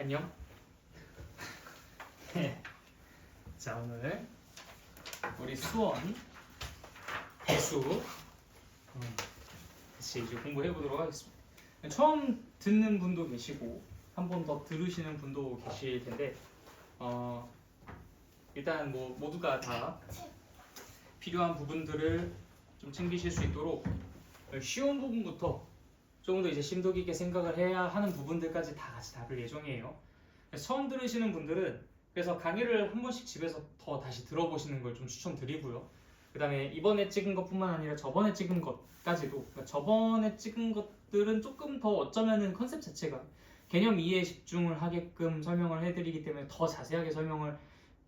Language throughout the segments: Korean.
안녕. 자, 오늘 우리 수원 배수 같이 이제 공부해 보도록 하겠습니다. 처음 듣는 분도 계시고 한 번 더 들으시는 분도 계실 텐데 일단 뭐 모두가 다 필요한 부분들을 좀 챙기실 수 있도록 쉬운 부분부터 조금 더 이제 심도 깊게 생각을 해야 하는 부분들까지 다 같이 다룰 예정이에요. 처음 들으시는 분들은 그래서 강의를 한 번씩 집에서 더 다시 들어보시는 걸 좀 추천드리고요. 그 다음에 이번에 찍은 것뿐만 아니라 저번에 찍은 것까지도, 그러니까 저번에 찍은 것들은 조금 더 어쩌면은 컨셉 자체가 개념 이해에 집중을 하게끔 설명을 해드리기 때문에 더 자세하게 설명을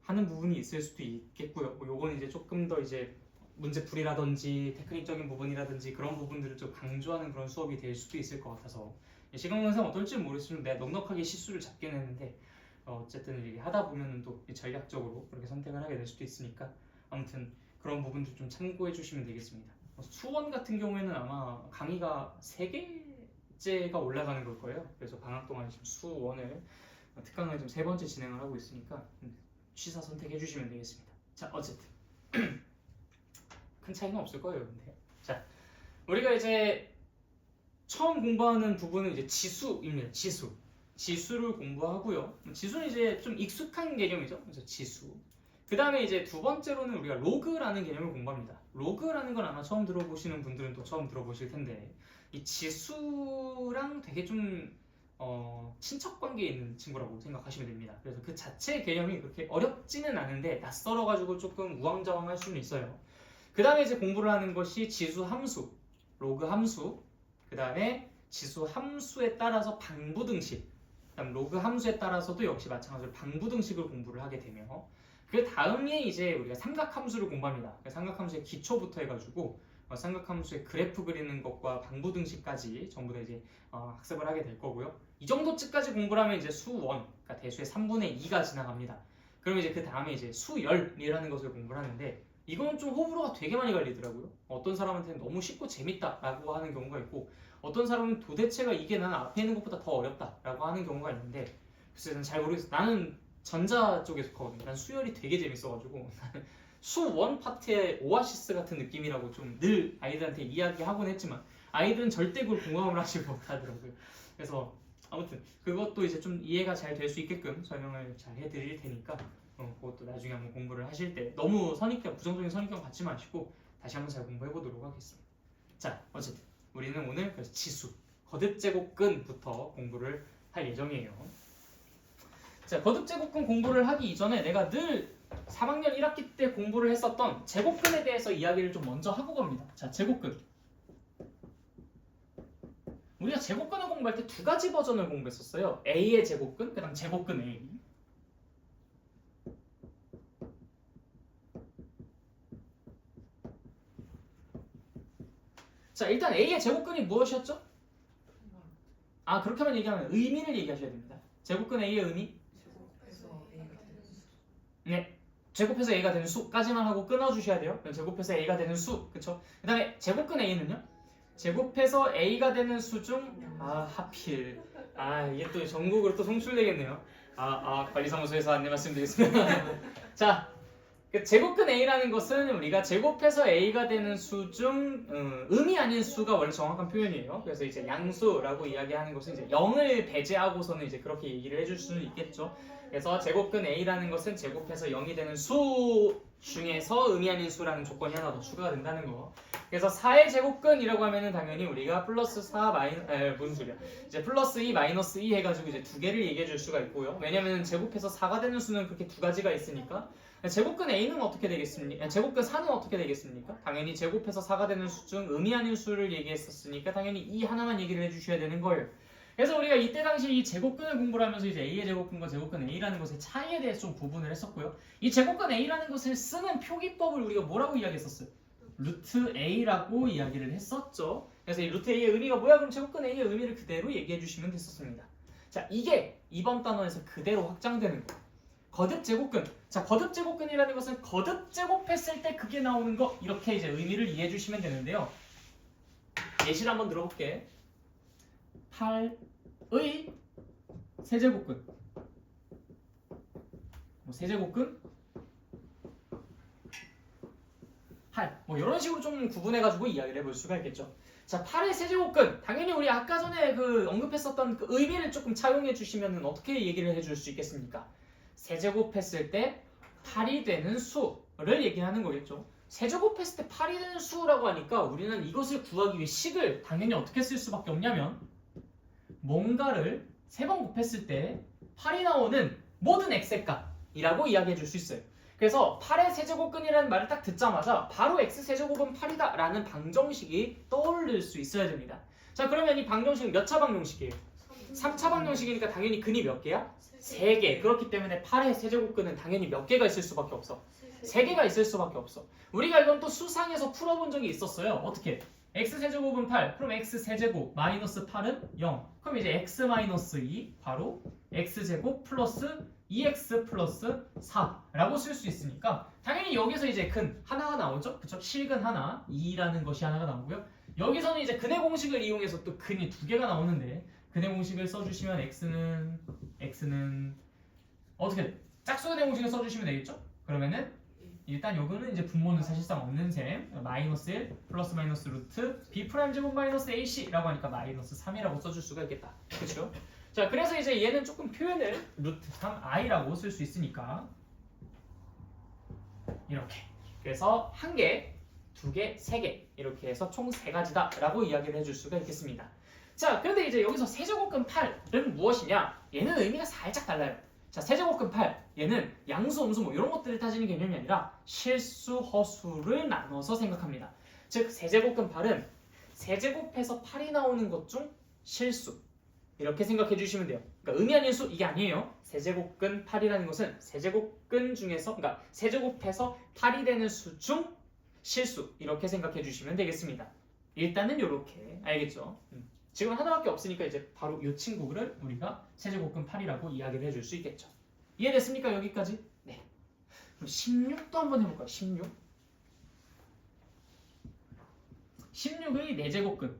하는 부분이 있을 수도 있겠고요. 요건 이제 조금 더 이제 문제풀이라든지 테크닉적인 부분이라든지 그런 부분들을 좀 강조하는 그런 수업이 될 수도 있을 것 같아서 시간 관계상 어떨지는 모르겠지만 내가 넉넉하게 시수를 잡긴 했는데 어쨌든 이렇게 하다 보면은 또 전략적으로 그렇게 선택을 하게 될 수도 있으니까 아무튼 그런 부분들 좀 참고해 주시면 되겠습니다. 수원 같은 경우에는 아마 강의가 3개째가 올라가는 걸 거예요. 그래서 방학 동안 지금 수원을 특강을 좀 3번째 진행을 하고 있으니까 취사 선택해 주시면 되겠습니다. 자, 어쨌든 큰 차이는 없을 거예요. 근데 자, 우리가 이제 처음 공부하는 부분은 이제 지수입니다. 지수를 공부하고요. 지수는 이제 좀 익숙한 개념이죠. 그래서 지수. 그 다음에 이제 두 번째로는 우리가 로그라는 개념을 공부합니다. 로그라는 건 아마 처음 들어보시는 분들은 또 처음 들어보실 텐데 이 지수랑 되게 좀 친척 관계에 있는 친구라고 생각하시면 됩니다. 그래서 그 자체의 개념이 그렇게 어렵지는 않은데 낯설어가지고 조금 우왕좌왕할 수는 있어요. 그 다음에 이제 공부를 하는 것이 지수 함수, 로그 함수, 그 다음에 지수 함수에 따라서 방부등식, 그다음 로그 함수에 따라서도 역시 마찬가지로 방부등식을 공부를 하게 되며 그 다음에 이제 우리가 삼각함수를 공부합니다. 삼각함수의 기초부터 해가지고 삼각함수의 그래프 그리는 것과 방부등식까지 전부 다 이제 학습을 하게 될 거고요. 이 정도쯤까지 공부를 하면 이제 수원, 그러니까 대수의 3분의 2가 지나갑니다. 그럼 이제 그 다음에 이제 수열이라는 것을 공부를 하는데 이건 좀 호불호가 되게 많이 갈리더라고요. 어떤 사람한테는 너무 쉽고 재밌다라고 하는 경우가 있고 어떤 사람은 도대체가 이게 나는 앞에 있는 것보다 더 어렵다라고 하는 경우가 있는데 글쎄 저는 잘 모르겠어요. 나는 전자 쪽에 속하거든요. 난 수열이 되게 재밌어가지고 수원 파트의 오아시스 같은 느낌이라고 좀 늘 아이들한테 이야기하곤 했지만 아이들은 절대 그걸 공감을 하지 못하더라고요. 그래서 아무튼 그것도 이제 좀 이해가 잘 될 수 있게끔 설명을 잘 해드릴 테니까 그것도 나중에 한번 공부를 하실 때 너무 선입견, 부정적인 선입견 갖지 마시고 다시 한번 잘 공부해 보도록 하겠습니다. 자, 어쨌든 우리는 오늘 그래서 지수, 거듭제곱근부터 공부를 할 예정이에요. 자, 거듭제곱근 공부를 하기 이전에 내가 늘 3학년 1학기 때 공부를 했었던 제곱근에 대해서 이야기를 좀 먼저 하고 갑니다. 자, 제곱근. 우리가 제곱근을 공부할 때 두 가지 버전을 공부했었어요. A의 제곱근, 그 다음 제곱근 A. 자, 일단 A의 제곱근이 무엇이었죠? 그렇게만 얘기하면 의미를 얘기하셔야 됩니다. 제곱근 A의 의미? 네, 제곱해서 A가 되는 수까지만 하고 끊어주셔야 돼요. 제곱해서 A가 되는 수, 그쵸? 그 다음에 제곱근 A는요? 제곱해서 A가 되는 수 중 하필 이게 또 전국으로 또 송출되겠네요. 관리사무소에서 안내 말씀드리겠습니다. 자, 제곱근 A라는 것은 우리가 제곱해서 A가 되는 수 중 음이 아닌 수가 원래 정확한 표현이에요. 그래서 이제 양수라고 이야기하는 것은 이제 0을 배제하고서는 이제 그렇게 얘기를 해줄 수는 있겠죠. 그래서 제곱근 A라는 것은 제곱해서 0이 되는 수 중에서 음이 아닌 수라는 조건이 하나 더 추가가 된다는 거. 그래서 4의 제곱근이라고 하면은 당연히 우리가 플러스 4 무슨 소리야? 이제 플러스 2 마이너스 2 해가지고 이제 두 개를 얘기해 줄 수가 있고요. 왜냐면은 제곱해서 4가 되는 수는 그렇게 두 가지가 있으니까. 제곱근 A는 어떻게 되겠습니까? 제곱근 4는 어떻게 되겠습니까? 당연히 제곱해서 4가 되는 수 중 음이 아닌 수를 얘기했었으니까 당연히 이 하나만 얘기를 해주셔야 되는 거예요. 그래서 우리가 이때 당시 이 제곱근을 공부를 하면서 이제 A의 제곱근과 제곱근 A라는 것의 차이에 대해서 좀 구분을 했었고요. 이 제곱근 A라는 것을 쓰는 표기법을 우리가 뭐라고 이야기했었어요? 루트 A라고 이야기를 했었죠. 그래서 이 루트 A의 의미가 뭐야? 그럼 제곱근 A의 의미를 그대로 얘기해 주시면 됐었습니다. 자, 이게 이번 단원에서 그대로 확장되는 거예요. 거듭제곱근. 자, 거듭제곱근이라는 것은 거듭제곱했을 때 그게 나오는 거 이렇게 이제 의미를 이해해 주시면 되는데요. 예시를 한번 들어볼게. 8의 세제곱근. 뭐 세제곱근 8. 뭐 이런 식으로 좀 구분해가지고 이야기를 해볼 수가 있겠죠. 자, 8의 세제곱근. 당연히 우리 아까 전에 그 언급했었던 그 의미를 조금 차용해 주시면 어떻게 얘기를 해줄 수 있겠습니까? 세제곱했을 때 8이 되는 수를 얘기하는 거겠죠. 세제곱했을 때 8이 되는 수라고 하니까 우리는 이것을 구하기 위해 식을 당연히 어떻게 쓸 수밖에 없냐면 뭔가를 3번 곱했을 때 8이 나오는 모든 x의 값이라고 이야기해 줄 수 있어요. 그래서 8의 세제곱근이라는 말을 딱 듣자마자 바로 x-세제곱은 8이다 라는 방정식이 떠오를 수 있어야 됩니다. 자, 그러면 이 방정식은 몇 차 방정식이에요? 3차 방정식이니까 당연히 근이 몇 개야? 3개. 그렇기 때문에 8의 세제곱근은 당연히 몇 개가 있을 수밖에 없어? 3개가 있을 수밖에 없어. 우리가 이건 또 수상에서 풀어본 적이 있었어요. 어떻게? x세제곱은 8. 그럼 x세제곱 마이너스 8은 0. 그럼 이제 x 마이너스 2 바로 x제곱 플러스 2x 플러스 4라고 쓸 수 있으니까 당연히 여기서 이제 근 하나가 나오죠. 그쵸? 실근 하나, 2라는 것이 하나가 나오고요. 여기서는 이제 근의 공식을 이용해서 또 근이 2개가 나오는데 근의 공식을 써주시면 x는 어떻게 짝수근의 공식을 써주시면 되겠죠? 그러면은 일단 요거는 이제 분모는 사실상 없는 셈. 마이너스 1 플러스 마이너스 루트 b 프라임 제곱 마이너스 ac라고 하니까 마이너스 3이라고 써줄 수가 있겠다. 그렇죠? 자, 그래서 이제 얘는 조금 표현을 루트 3i라고 쓸 수 있으니까 이렇게. 그래서 1개, 2개, 3개 이렇게 해서 총 3가지다 라고 이야기를 해줄 수가 있겠습니다. 자, 그런데 이제 여기서 세제곱근 8은 무엇이냐? 얘는 의미가 살짝 달라요. 자, 세제곱근 8, 얘는 양수, 음수 뭐 이런 것들을 따지는 개념이 아니라 실수, 허수를 나눠서 생각합니다. 즉, 세제곱근 8은 세제곱해서 8이 나오는 것 중 실수. 이렇게 생각해 주시면 돼요. 그러니까 의미 아닌 수 이게 아니에요. 세제곱근 8이라는 것은 세제곱근 중에서, 그러니까 세제곱해서 8이 되는 수 중 실수. 이렇게 생각해 주시면 되겠습니다. 일단은 이렇게 알겠죠? 지금 하나밖에 없으니까 이제 바로 이 친구를 우리가 세제곱근 8이라고 이야기를 해줄 수 있겠죠. 이해됐습니까? 여기까지? 네. 그럼 16도 한번 해볼까요? 16. 16의 4제곱근.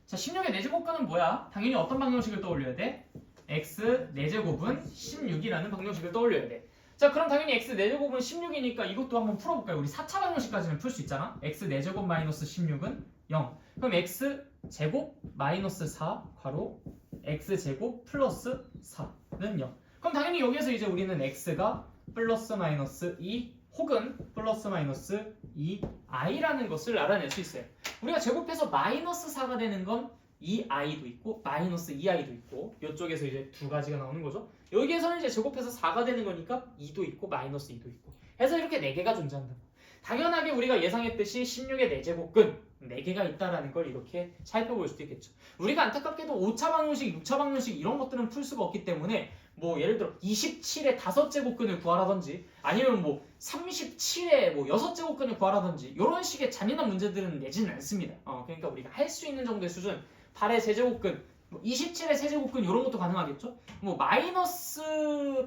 자, 16의 4제곱근은 뭐야? 당연히 어떤 방정식을 떠올려야 돼? x 4제곱은 16이라는 방정식을 떠올려야 돼. 자, 그럼 당연히 x 4제곱은 16이니까 이것도 한번 풀어볼까요? 우리 4차 방정식까지는 풀 수 있잖아? x 4제곱 마이너스 16은 0. 그럼 x제곱 마이너스 4 괄호 x제곱 플러스 4는 0. 그럼 당연히 여기에서 이제 우리는 x가 플러스 마이너스 2 혹은 플러스 마이너스 2i라는 것을 알아낼 수 있어요. 우리가 제곱해서 마이너스 4가 되는 건 2i도 있고 마이너스 2i도 있고 이쪽에서 이제 두 가지가 나오는 거죠. 여기에서는 이제 제곱해서 4가 되는 거니까 2도 있고 마이너스 2도 있고 해서 이렇게 4개가 존재한다. 당연하게 우리가 예상했듯이 16의 4제곱근 4개가 있다라는 걸 이렇게 살펴볼 수도 있겠죠. 우리가 안타깝게도 5차 방정식, 6차 방정식 이런 것들은 풀 수가 없기 때문에 뭐 예를 들어 27의 5제곱근을 구하라든지 아니면 뭐 37의 뭐 6제곱근을 구하라든지 이런 식의 잔인한 문제들은 내지는 않습니다. 그러니까 우리가 할 수 있는 정도의 수준 8의 세제곱근, 뭐 27의 세제곱근 이런 것도 가능하겠죠. 뭐 마이너스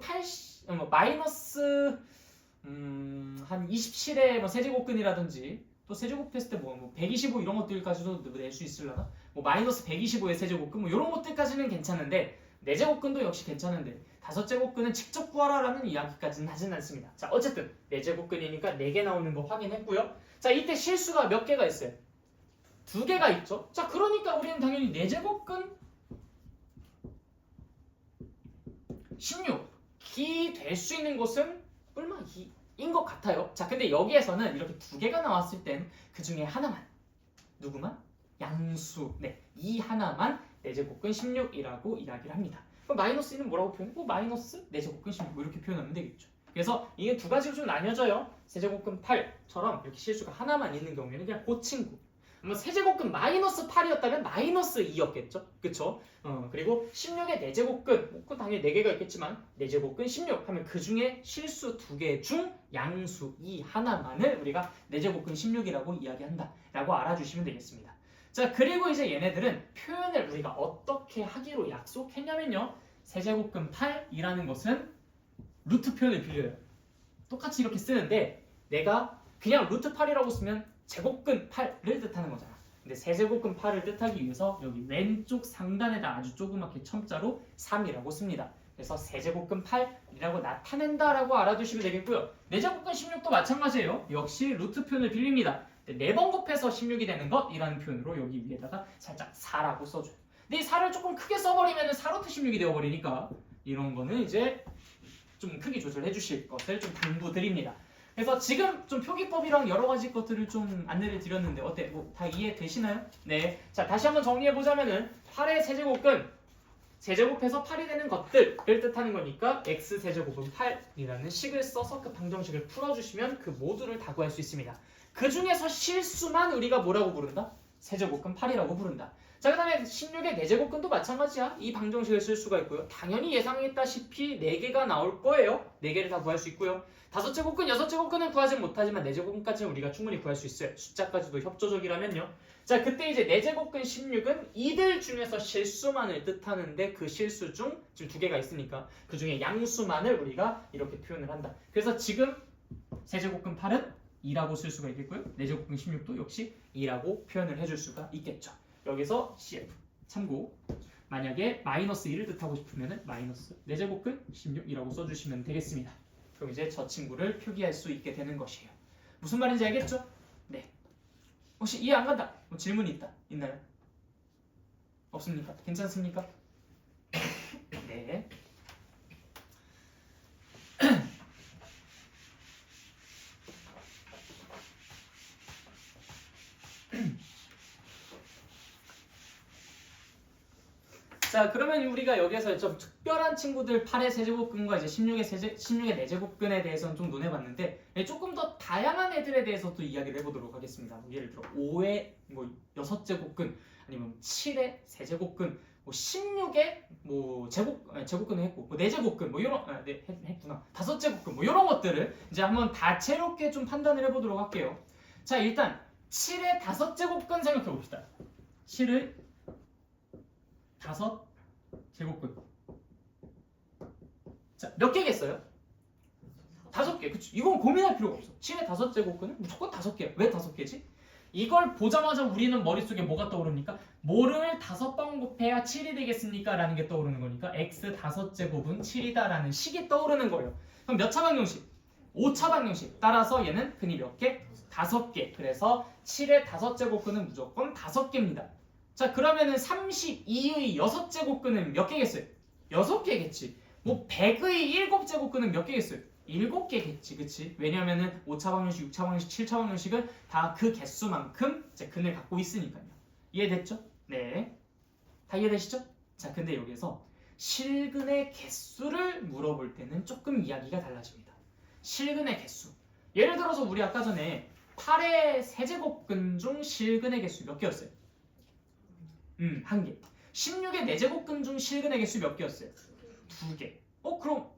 80, 뭐 마이너스 한 27의 뭐 세제곱근이라든지 또 세제곱했을 때 뭐 125 이런 것들까지도 낼 수 있으려나? 뭐 마이너스 125의 세제곱근 뭐 이런 것들까지는 괜찮은데 4제곱근도 역시 괜찮은데 5제곱근은 직접 구하라라는 이야기까지는 하진 않습니다. 자, 어쨌든 4제곱근이니까 4개 나오는 거 확인했고요. 자, 이때 실수가 몇 개가 있어요? 2개가 있죠. 자, 그러니까 우리는 당연히 4제곱근 16이 될 수 있는 것은 얼마 2인 것 같아요. 자, 근데 여기에서는 이렇게 2개가 나왔을 땐 그 중에 하나만 누구만? 양수. 네, 이 하나만 4제곱근 16이라고 이야기를 합니다. 그럼 마이너스 1은 뭐라고 표현해? 뭐 마이너스 4제곱근 16 이렇게 표현하면 되겠죠. 그래서 이게 두 가지로 좀 나뉘어져요. 세제곱근 8처럼 이렇게 실수가 하나만 있는 경우에는 그냥 그 친구. 세제곱근 마이너스 8이었다면 마이너스 2였겠죠. 그쵸? 그리고 16의 4제곱근, 그 당연히 4개가 있겠지만 4제곱근 16 하면 그 중에 실수 2개 중 양수 2 하나만을 우리가 4제곱근 16이라고 이야기한다 라고 알아주시면 되겠습니다. 자, 그리고 이제 얘네들은 표현을 우리가 어떻게 하기로 약속했냐면요. 세제곱근 8이라는 것은 루트 표현을 빌려요. 똑같이 이렇게 쓰는데 내가 그냥 루트 8이라고 쓰면 제곱근 8을 뜻하는 거잖아. 근데 세제곱근 8을 뜻하기 위해서 여기 왼쪽 상단에다 아주 조그맣게 첨자로 3이라고 씁니다. 그래서 세제곱근 8이라고 나타낸다라고 알아두시면 되겠고요. 내제곱근 16도 마찬가지예요. 역시 루트 표현을 빌립니다. 4번 곱해서 16이 되는 것이라는 표현으로 여기 위에다가 살짝 4라고 써줘요. 근데 이 4를 조금 크게 써버리면 4루트 16이 되어버리니까 이런 거는 이제 좀 크기 조절해 주실 것을 좀 당부드립니다. 그래서 지금 좀 표기법이랑 여러 가지 것들을 좀 안내를 드렸는데 어때? 뭐 다 이해되시나요? 네. 자, 다시 한번 정리해 보자면은 8의 세제곱은 세제곱해서 8이 되는 것들을 뜻하는 거니까 x 세제곱은 8이라는 식을 써서 그 방정식을 풀어주시면 그 모두를 다 구할 수 있습니다. 그 중에서 실수만 우리가 뭐라고 부른다? 세제곱근 8이라고 부른다. 자, 그 다음에 16의 4제곱근도 마찬가지야. 이 방정식을 쓸 수가 있고요. 당연히 예상했다시피 4개가 나올 거예요. 4개를 다 구할 수 있고요. 5제곱근, 6제곱근은 구하지 못하지만 4제곱근까지는 우리가 충분히 구할 수 있어요. 숫자까지도 협조적이라면요. 자, 그때 이제 4제곱근 16은 이들 중에서 실수만을 뜻하는데 그 실수 중 지금 2개가 있으니까 그 중에 양수만을 우리가 이렇게 표현을 한다. 그래서 지금 세제곱근 8은 2라고 쓸 수가 있겠고요. 4제곱근 16도 역시 2라고 표현을 해줄 수가 있겠죠. 여기서 CF 참고 만약에 마이너스 1을 뜻하고 싶으면 마이너스 4제곱근 16이라고 써주시면 되겠습니다. 그럼 이제 저 친구를 표기할 수 있게 되는 것이에요. 무슨 말인지 알겠죠? 네. 혹시 이해 안 간다? 뭐 질문이 있다? 있나요? 없습니까? 괜찮습니까? 네. 자, 그러면 우리가 여기에서 좀 특별한 친구들 8의 세제곱근과 이제 16의 4제곱근에 대해서는 좀 논해봤는데 조금 더 다양한 애들에 대해서도 이야기를 해보도록 하겠습니다. 예를 들어 5의 6제곱근 아니면 7의 세제곱근 16의 제곱근을 했고 4제곱근 이런 했구나 5제곱근 이런 것들을 이제 한번 다채롭게 좀 판단을 해보도록 할게요. 자, 일단 7의 5제곱근 생각해 봅시다. 7의 5제곱근. 자, 몇 개겠어요? 5개. 그치? 이건 고민할 필요가 없어. 7의 5제곱근은 무조건 5개야. 왜 5개지? 이걸 보자마자 우리는 머릿속에 뭐가 떠오릅니까? 뭐를 5번 곱해야 7이 되겠습니까? 라는 게 떠오르는 거니까 x 5제곱은 7이다 라는 식이 떠오르는 거예요. 그럼 몇 차 방정식? 5차 방정식. 따라서 얘는 근이 몇 개? 5개. 그래서 7의 5제곱근은 무조건 5개입니다. 자, 그러면은 32의 6제곱근은 몇 개겠어요? 6개겠지. 뭐 100의 7제곱근은 몇 개겠어요? 7개겠지. 그치? 왜냐면은 5차 방정식, 6차 방정식, 7차 방정식은 다 그 개수만큼 이제 근을 갖고 있으니까요. 이해됐죠? 네. 다 이해되시죠? 자, 근데 여기서 실근의 개수를 물어볼 때는 조금 이야기가 달라집니다. 실근의 개수. 예를 들어서 우리 아까 전에 8의 세제곱근 중 실근의 개수 몇 개였어요? 1개. 16의 4제곱근 중 실근의 개수 몇 개였어요? 2개. 그럼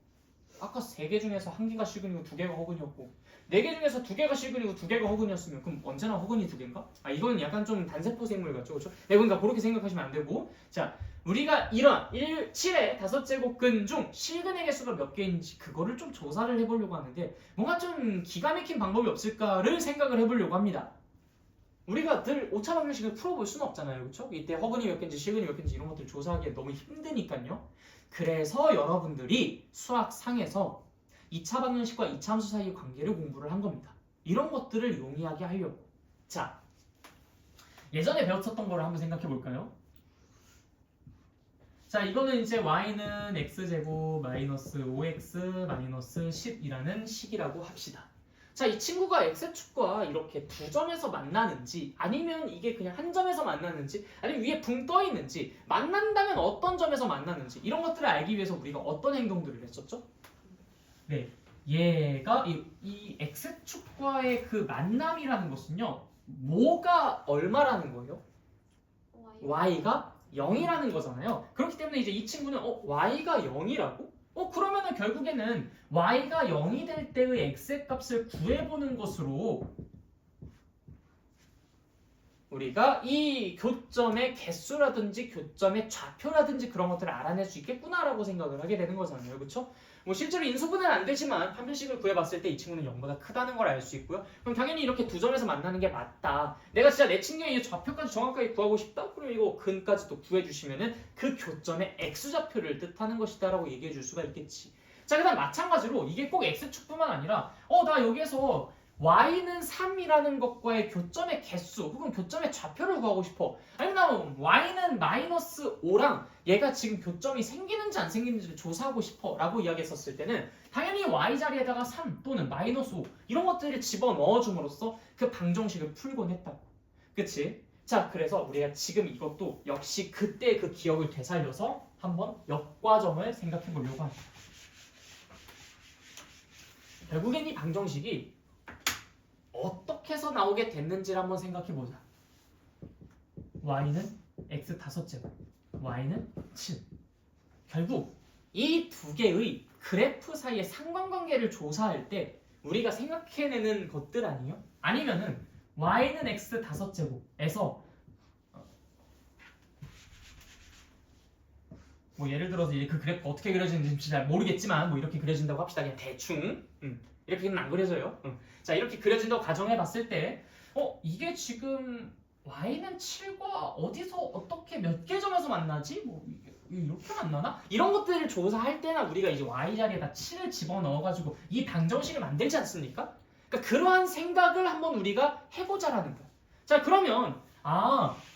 아까 3개 중에서 1개가 실근이고 2개가 허근이었고 4개 중에서 2개가 실근이고 2개가 허근이었으면 그럼 언제나 허근이 2개인가? 이건 약간 좀 단세포 생물 같죠? 그렇죠? 네, 그러니까 그렇게 생각하시면 안 되고 자, 우리가 이런 7의 5제곱근 중 실근의 개수가 몇 개인지 그거를 좀 조사를 해보려고 하는데 뭔가 좀 기가 막힌 방법이 없을까를 생각을 해보려고 합니다. 우리가 늘 5차 방정식을 풀어볼 수는 없잖아요. 그렇죠? 이때 허근이 몇 개인지 실근이 몇 개인지 이런 것들 조사하기에 너무 힘드니까요. 그래서 여러분들이 수학상에서 2차 방정식과 2차 함수 사이의 관계를 공부를 한 겁니다. 이런 것들을 용이하게 하려고. 자, 예전에 배웠었던 거를 한번 생각해 볼까요? 자, 이거는 이제 y는 x제곱 마이너스 5x 마이너스 10이라는 식이라고 합시다. 자, 이 친구가 x축과 이렇게 두 점에서 만나는지 아니면 이게 그냥 한 점에서 만나는지 아니면 위에 붕 떠 있는지 만난다면 어떤 점에서 만나는지 이런 것들을 알기 위해서 우리가 어떤 행동들을 했었죠? 네, 얘가 이 x축과의 그 만남이라는 것은요 뭐가 얼마라는 거예요? y가 0이라는 거잖아요. 그렇기 때문에 이제 이 친구는 y가 0이라고? 그러면은 결국에는 y가 0이 될 때의 x의 값을 구해보는 것으로 우리가 이 교점의 개수라든지 교점의 좌표라든지 그런 것들을 알아낼 수 있겠구나라고 생각을 하게 되는 거잖아요. 그렇죠? 뭐 실제로 인수분해는 안 되지만 판별식을 구해봤을 때 이 친구는 0보다 크다는 걸 알 수 있고요. 그럼 당연히 이렇게 두 점에서 만나는 게 맞다. 내가 진짜 내 친구의 이 좌표까지 정확하게 구하고 싶다? 그럼 이거 근까지도 구해주시면은 그 교점의 x좌표를 뜻하는 것이다 라고 얘기해 줄 수가 있겠지. 자, 그 다음 마찬가지로 이게 꼭 x축뿐만 아니라 나 여기에서 y는 3이라는 것과의 교점의 개수 혹은 교점의 좌표를 구하고 싶어. 아니면 나 y는 마이너스 5랑 얘가 지금 교점이 생기는지 안 생기는지를 조사하고 싶어 라고 이야기했었을 때는 당연히 y 자리에다가 3 또는 마이너스 5 이런 것들을 집어넣어 줌으로써 그 방정식을 풀곤 했다고. 그치? 자, 그래서 우리가 지금 이것도 역시 그때 그 기억을 되살려서 한번 역과점을 생각해 보려고 합니다. 결국엔 이 방정식이 어떻게 해서 나오게 됐는지를 한번 생각해 보자. y는 x 5제곱, y는 7. 결국 이 두 개의 그래프 사이의 상관관계를 조사할 때 우리가 생각해내는 것들 아니에요? 아니면은 y는 x 5제곱에서 뭐 예를 들어서 그 그래프가 어떻게 그려지는지 잘 모르겠지만 뭐 이렇게 그려진다고 합시다. 그냥 대충 이렇게는 안 그려져요. 자, 이렇게 그려진다고 가정해봤을 때 이게 지금 y는 7과 어디서 어떻게 몇 개 점에서 만나지? 뭐 이렇게 만나나? 이런 것들을 조사할 때나 우리가 이제 y 자리에다 7을 집어넣어가지고 이 방정식을 만들지 않습니까? 그러니까 그러한 생각을 한번 우리가 해보자라는 거야. 자, 그러면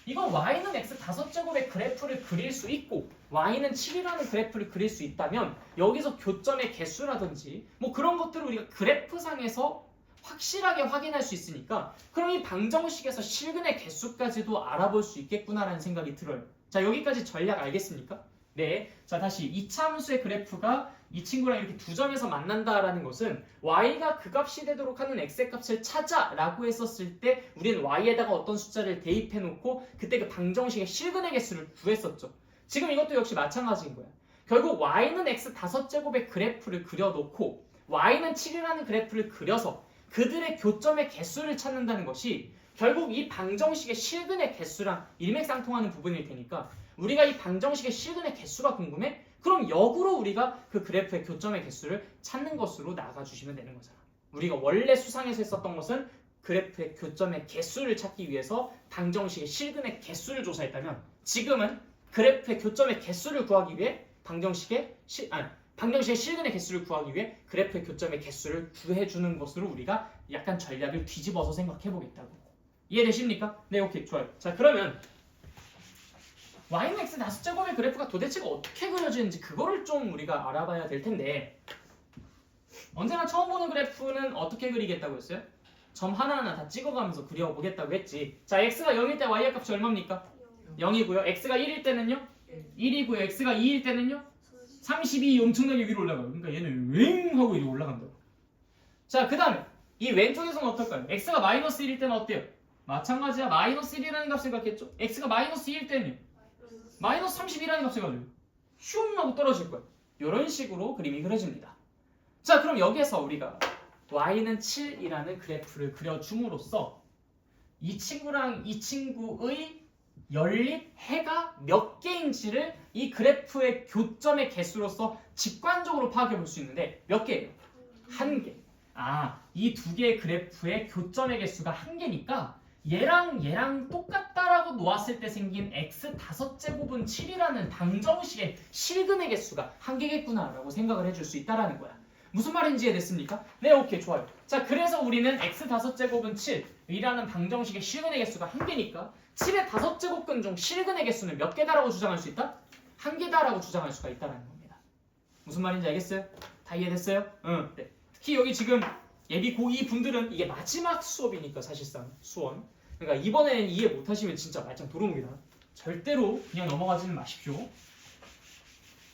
이건 y는 x 5제곱의 그래프를 그릴 수 있고 y는 7이라는 그래프를 그릴 수 있다면 여기서 교점의 개수라든지 뭐 그런 것들을 우리가 그래프상에서 확실하게 확인할 수 있으니까 그럼 이 방정식에서 실근의 개수까지도 알아볼 수 있겠구나라는 생각이 들어요. 자, 여기까지 전략 알겠습니까? 네. 자, 다시 이차 함수의 그래프가 이 친구랑 이렇게 두 점에서 만난다라는 것은 y가 그 값이 되도록 하는 x의 값을 찾아라고 했었을 때 우리는 y에다가 어떤 숫자를 대입해 놓고 그때 그 방정식의 실근의 개수를 구했었죠. 지금 이것도 역시 마찬가지인 거야. 결국 y는 x 5제곱의 그래프를 그려놓고 y는 7이라는 그래프를 그려서 그들의 교점의 개수를 찾는다는 것이 결국 이 방정식의 실근의 개수랑 일맥상통하는 부분일 테니까 우리가 이 방정식의 실근의 개수가 궁금해? 그럼 역으로 우리가 그 그래프의 교점의 개수를 찾는 것으로 나가주시면 되는 거잖아. 우리가 원래 수상에서 했었던 것은 그래프의 교점의 개수를 찾기 위해서 방정식의 실근의 개수를 조사했다면 지금은 그래프의 교점의 개수를 구하기 위해 방정식의 실근의 개수를 구하기 위해 그래프의 교점의 개수를 구해주는 것으로 우리가 약간 전략을 뒤집어서 생각해보겠다고. 이해되십니까? 네, 오케이, 좋아요. 자, 그러면 y는 x 5제곱의 그래프가 도대체가 어떻게 그려지는지 그거를 좀 우리가 알아봐야 될 텐데 언제나 처음 보는 그래프는 어떻게 그리겠다고 했어요? 점 하나하나 다 찍어가면서 그려보겠다고 했지. 자, x가 0일 때 y의 값이 얼마입니까? 0이고요. x가 1일 때는요? 1이고요. x가 2일 때는요? 32 엄청나게 위로 올라가요. 그러니까 얘는 웽 하고 위로 올라간다고. 자, 그 다음에 이 왼쪽에서는 어떨까요? x가 마이너스 1일 때는 어때요? 마찬가지야. 마이너스 1이라는 값을 갖겠죠? x가 마이너스 2일 때는요? 마이너스 32라는 값을 가지고 슝 하고 떨어질 거야. 이런 식으로 그림이 그려집니다. 자, 그럼 여기에서 우리가 y는 7이라는 그래프를 그려줌으로써 이 친구랑 이 친구의 연립 해가 몇 개인지를 이 그래프의 교점의 개수로서 직관적으로 파악해 볼 수 있는데 몇 개예요? 한 개. 이 두 개의 그래프의 교점의 개수가 한 개니까 얘랑 똑같다라고 놓았을 때 생긴 x 5제곱은 7이라는 방정식의 실근의 개수가 한 개겠구나라고 생각을 해줄 수 있다라는 거야. 무슨 말인지 이해됐습니까? 네, 오케이, 좋아요. 자, 그래서 우리는 x 5제곱은 7이라는 방정식의 실근의 개수가 한 개니까 7의 5제곱근 중 실근의 개수는 몇 개다라고 주장할 수 있다? 한 개다라고 주장할 수가 있다는 겁니다. 무슨 말인지 알겠어요? 다 이해됐어요? 응. 네. 특히 여기 지금 예비 고2 분들은 이게 마지막 수업이니까 사실상 수원. 그러니까 이번에는 이해 못하시면 진짜 말짱 도루묵이다. 절대로 그냥 넘어가지는 마십시오.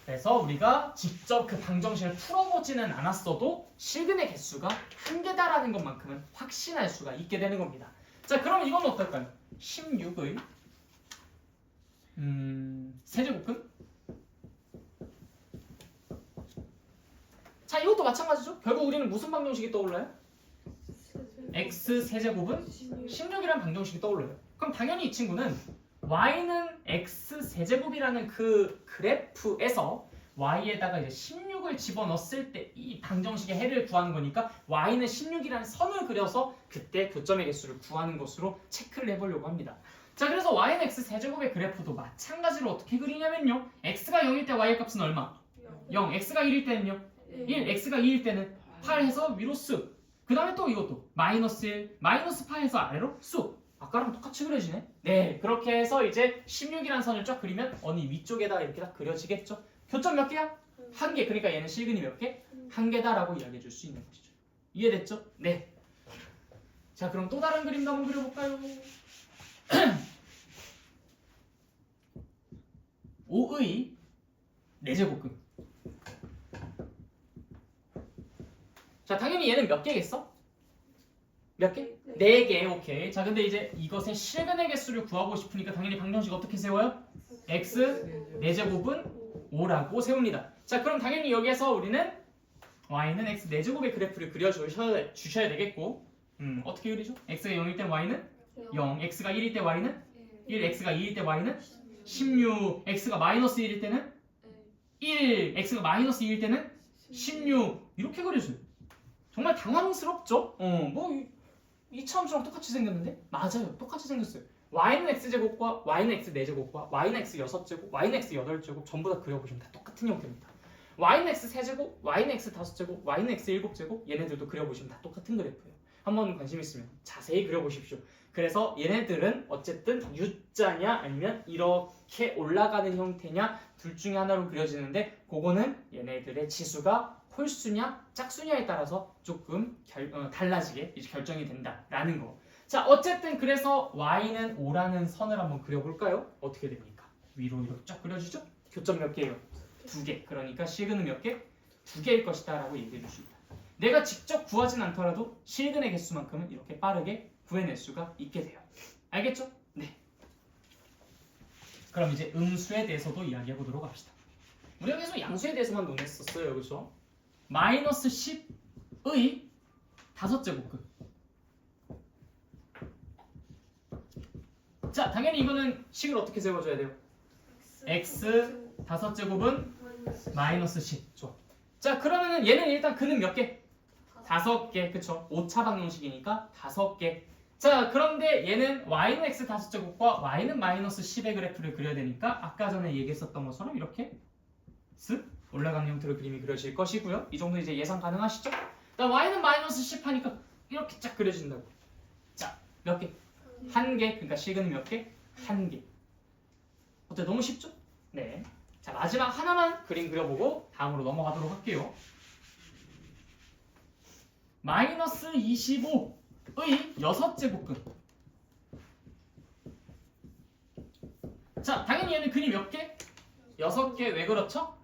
그래서 우리가 직접 그 방정식을 풀어보지는 않았어도 실근의 개수가 한 개다라는 것만큼은 확신할 수가 있게 되는 겁니다. 자, 그럼 이건 어떨까요? 16의 세제곱근? 자, 이것도 마찬가지죠. 결국 우리는 무슨 방정식이 떠올라요? x 세제곱은 16이라는 방정식이 떠올라요. 그럼 당연히 이 친구는 y는 x 세제곱이라는 그 그래프에서 y에다가 이제 16을 집어넣었을 때 이 방정식의 해를 구하는 거니까 y는 16이라는 선을 그려서 그때 교점의 개수를 구하는 것으로 체크를 해보려고 합니다. 자, 그래서 y는 x 세제곱의 그래프도 마찬가지로 어떻게 그리냐면요. x가 0일 때 y의 값은 얼마? 0. x가 1일 때는요? 1. x가 2일 때는 8 해서 위로 쓱. 그 다음에 또 이것도 마이너스 1, 마이너스 8 해서 아래로 쑥. 아까랑 똑같이 그려지네? 네, 그렇게 해서 이제 16이라는 선을 쫙 그리면 어느 위쪽에다가 이렇게 딱 그려지겠죠? 교점 몇 개야? 한 개. 그러니까 얘는 실근이 몇 개? 한 개다라고 이야기해 줄 수 있는 것이죠. 이해됐죠? 네. 자, 그럼 또 다른 그림도 한번 그려볼까요? 5의 4제곱근. 자, 당연히 얘는 몇 개겠어? 몇 개? 4개. 오케이. 자, 근데 이제 이것의 실근의 개수를 구하고 싶으니까 당연히 방정식 어떻게 세워요? x 4제곱은 5라고 세웁니다. 자, 그럼 당연히 여기에서 우리는 y는 x 4제곱의 그래프를 그려주셔야 되겠고 어떻게 그리죠? x가 0일 때 y는 0, x가 1일 때 y는 1, x가 2일 때 y는 16, x가 마이너스 1일 때는 1, x가 마이너스 2일 때는 16 이렇게 그려줘요. 정말 당황스럽죠? 이 차함수랑 똑같이 생겼는데? 맞아요. 똑같이 생겼어요. y는 x제곱과 y는 x 4제곱과 y는 x 6제곱, y는 x 8제곱 전부 다 그려보시면 다 똑같은 형태입니다. y는 x 3제곱, y는 x 5제곱, y는 x 7제곱 얘네들도 그려보시면 다 똑같은 그래프예요. 한번 관심 있으면 자세히 그려보십시오. 그래서 얘네들은 어쨌든 U자냐 아니면 이렇게 올라가는 형태냐 둘 중에 하나로 그려지는데 그거는 얘네들의 지수가 홀수냐 짝수냐에 따라서 조금 달라지게 이제 결정이 된다라는 거. 자, 어쨌든 그래서 y는 5라는 선을 한번 그려볼까요? 어떻게 됩니까? 위로 이렇게 쫙 그려주죠? 교점 몇 개예요? 2개. 그러니까 실근은 몇 개? 2개일 것이다 라고 얘기해 줄 수 있다. 내가 직접 구하진 않더라도 실근의 개수만큼은 이렇게 빠르게 구해낼 수가 있게 돼요. 알겠죠? 네. 그럼 이제 음수에 대해서도 이야기해 보도록 합시다. 우리가 계속 양수에 대해서만 논했었어요. 그렇죠? 마이너스 10의 5제곱근. 자, 당연히 이거는 식을 어떻게 세워줘야 돼요? x 5제곱은 마이너스 10. 좋아. 자, 그러면은 얘는 일단 근은 몇 개? 5개. 그쵸? 5차 방정식이니까 5개. 자, 그런데 얘는 y는 x 5제곱과 y는 마이너스 10의 그래프를 그려야 되니까 아까 전에 얘기했었던 것처럼 이렇게 쓱 올라가는 형태로 그림이 그려질 것이고요. 이 정도 이제 예상 가능하시죠? 그다음 y는 마이너스 10 하니까 이렇게 쫙 그려진다고. 자, 몇 개? 한 개. 그러니까 실근은 몇 개? 한 개. 어때? 너무 쉽죠? 네. 자, 마지막 하나만 그림 그려보고 다음으로 넘어가도록 할게요. 마이너스 25의 6제곱근. 자, 당연히 얘는 근이 몇 개? 6개. 왜 그렇죠?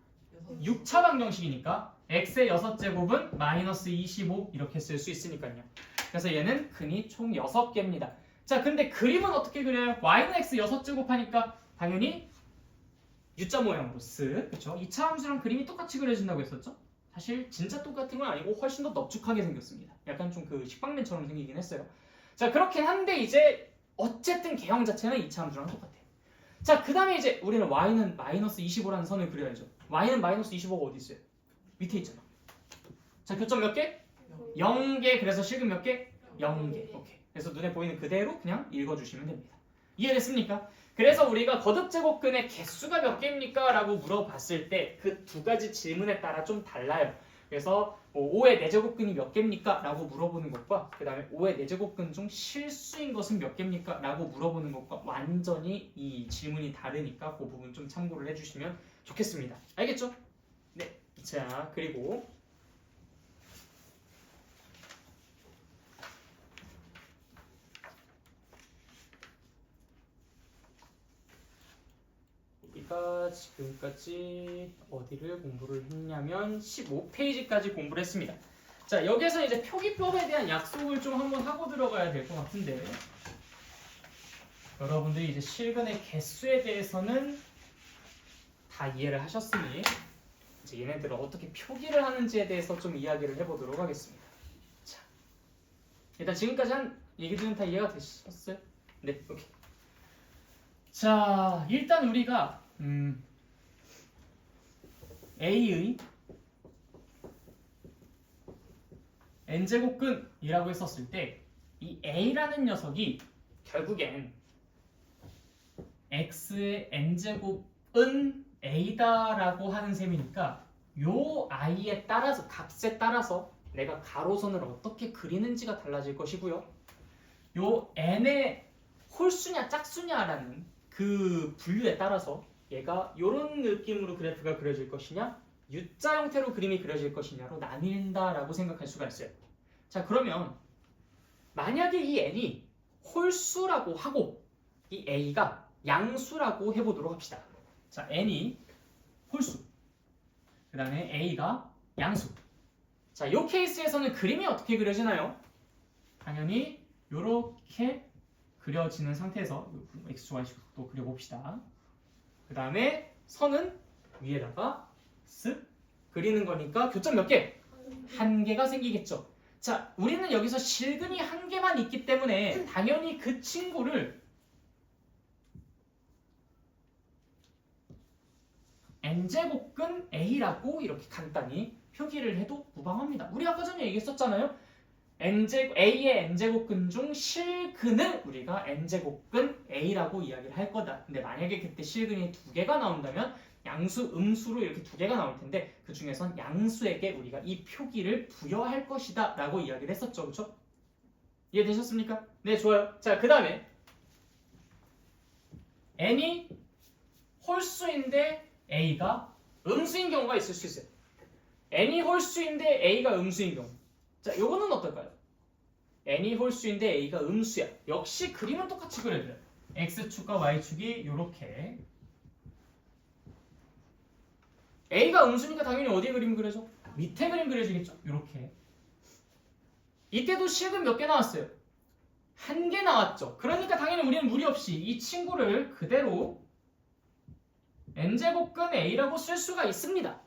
6차 방정식이니까 x의 6제곱은 마이너스 25 이렇게 쓸 수 있으니까요. 그래서 얘는 근이 총 6개입니다. 자, 근데 그림은 어떻게 그려요? y는 x 6제곱 하니까 당연히 U자 모양으로 쓱. 그쵸? 2차 함수랑 그림이 똑같이 그려진다고 했었죠? 사실 진짜 똑같은 건 아니고 훨씬 더 넙죽하게 생겼습니다. 약간 좀 그 식빵맨처럼 생기긴 했어요. 자, 그렇긴 한데 이제 어쨌든 개형 자체는 2차 함수랑 똑같아요. 자, 그 다음에 이제 우리는 y는 마이너스 25라는 선을 그려야죠. y는 마이너스 25가 어디 있어요? 밑에 있잖아. 자, 교점 몇 개? 0개. 그래서 실근 몇 개? 0개. 오케이. 그래서 눈에 보이는 그대로 그냥 읽어주시면 됩니다. 이해됐습니까? 그래서 우리가 거듭제곱근의 개수가 몇 개입니까? 라고 물어봤을 때 그 두 가지 질문에 따라 좀 달라요. 그래서 5의 4제곱근이 몇 개입니까? 라고 물어보는 것과 그 다음에 5의 4제곱근 중 실수인 것은 몇 개입니까? 라고 물어보는 것과 완전히 이 질문이 다르니까 그 부분 좀 참고를 해주시면 좋겠습니다. 알겠죠? 네. 자, 그리고 우리가 지금까지 어디를 공부를 했냐면 15페이지까지 공부를 했습니다. 자, 여기서 이제 표기법에 대한 약속을 좀 한번 하고 들어가야 될 것 같은데 여러분들이 이제 실근의 개수에 대해서는 다 이해를 하셨으니 이제 얘네들을 어떻게 표기를 하는지에 대해서 좀 이야기를 해보도록 하겠습니다. 자, 일단 지금까지 한 얘기들은 다 이해가 되셨어요? 네, 오케이. 자, 일단 우리가 A의 n제곱근이라고 했었을 때 이 A라는 녀석이 결국엔 x의 n제곱은 A다라고 하는 셈이니까 요 i에 따라서 값에 따라서 내가 가로선을 어떻게 그리는지가 달라질 것이고요. 요 n의 홀수냐 짝수냐라는 그 분류에 따라서 얘가 요런 느낌으로 그래프가 그려질 것이냐 U자 형태로 그림이 그려질 것이냐로 나뉜다라고 생각할 수가 있어요. 자, 그러면 만약에 이 n이 홀수라고 하고 이 a가 양수라고 해보도록 합시다. 자, n이 홀수, 그 다음에 a가 양수. 자, 이 케이스에서는 그림이 어떻게 그려지나요? 당연히 이렇게 그려지는 상태에서 x, y 식도 그려봅시다. 그 다음에 선은 위에다가 쓱 그리는 거니까 교점 몇 개? 한 개가 생기겠죠. 자, 우리는 여기서 실근이 한 개만 있기 때문에 당연히 그 친구를 n제곱근 a라고 이렇게 간단히 표기를 해도 무방합니다. 우리 아까 전에 얘기했었잖아요. a의 n제곱근 중 실근을 우리가 n제곱근 a라고 이야기를 할 거다. 근데 만약에 그때 실근이 두 개가 나온다면 양수, 음수로 이렇게 두 개가 나올 텐데 그 중에선 양수에게 우리가 이 표기를 부여할 것이다 라고 이야기를 했었죠. 그렇죠? 이해되셨습니까? 네, 좋아요. 자, 그 다음에 n이 홀수인데 a가 음수인 경우가 있을 수 있어요. n이 홀수인데 a가 음수인 경우. 자, 요거는 어떨까요? n이 홀수인데 a가 음수야. 역시 그림은 똑같이 그려줘요. x축과 y축이 요렇게. a가 음수니까 당연히 어디에 그림 그려져? 밑에 그림 그려지겠죠? 요렇게. 이때도 실근 몇 개 나왔어요? 한 개 나왔죠. 그러니까 당연히 우리는 무리 없이 이 친구를 그대로 n제곱근 a라고 쓸 수가 있습니다.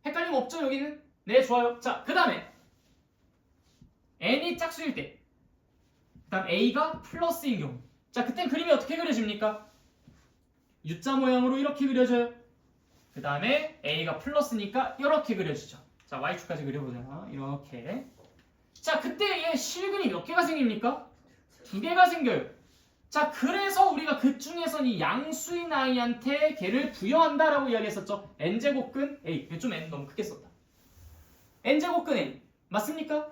헷갈림 없죠, 여기는? 네, 좋아요. 자, 그 다음에 n이 짝수일 때, 그 다음 a가 플러스인 경우. 자, 그땐 그림이 어떻게 그려집니까? U자 모양으로 이렇게 그려져요. 그 다음에 a가 플러스니까 이렇게 그려지죠. 자, y축까지 그려보자. 이렇게. 자, 그때 얘 실근이 몇 개가 생깁니까? 두 개가 생겨요. 자, 그래서 우리가 그 중에선 이 양수인 i한테 걔를 부여한다라고 이야기했었죠. n제곱근 a. 좀 n 너무 크게 썼다. n제곱근 a. 맞습니까?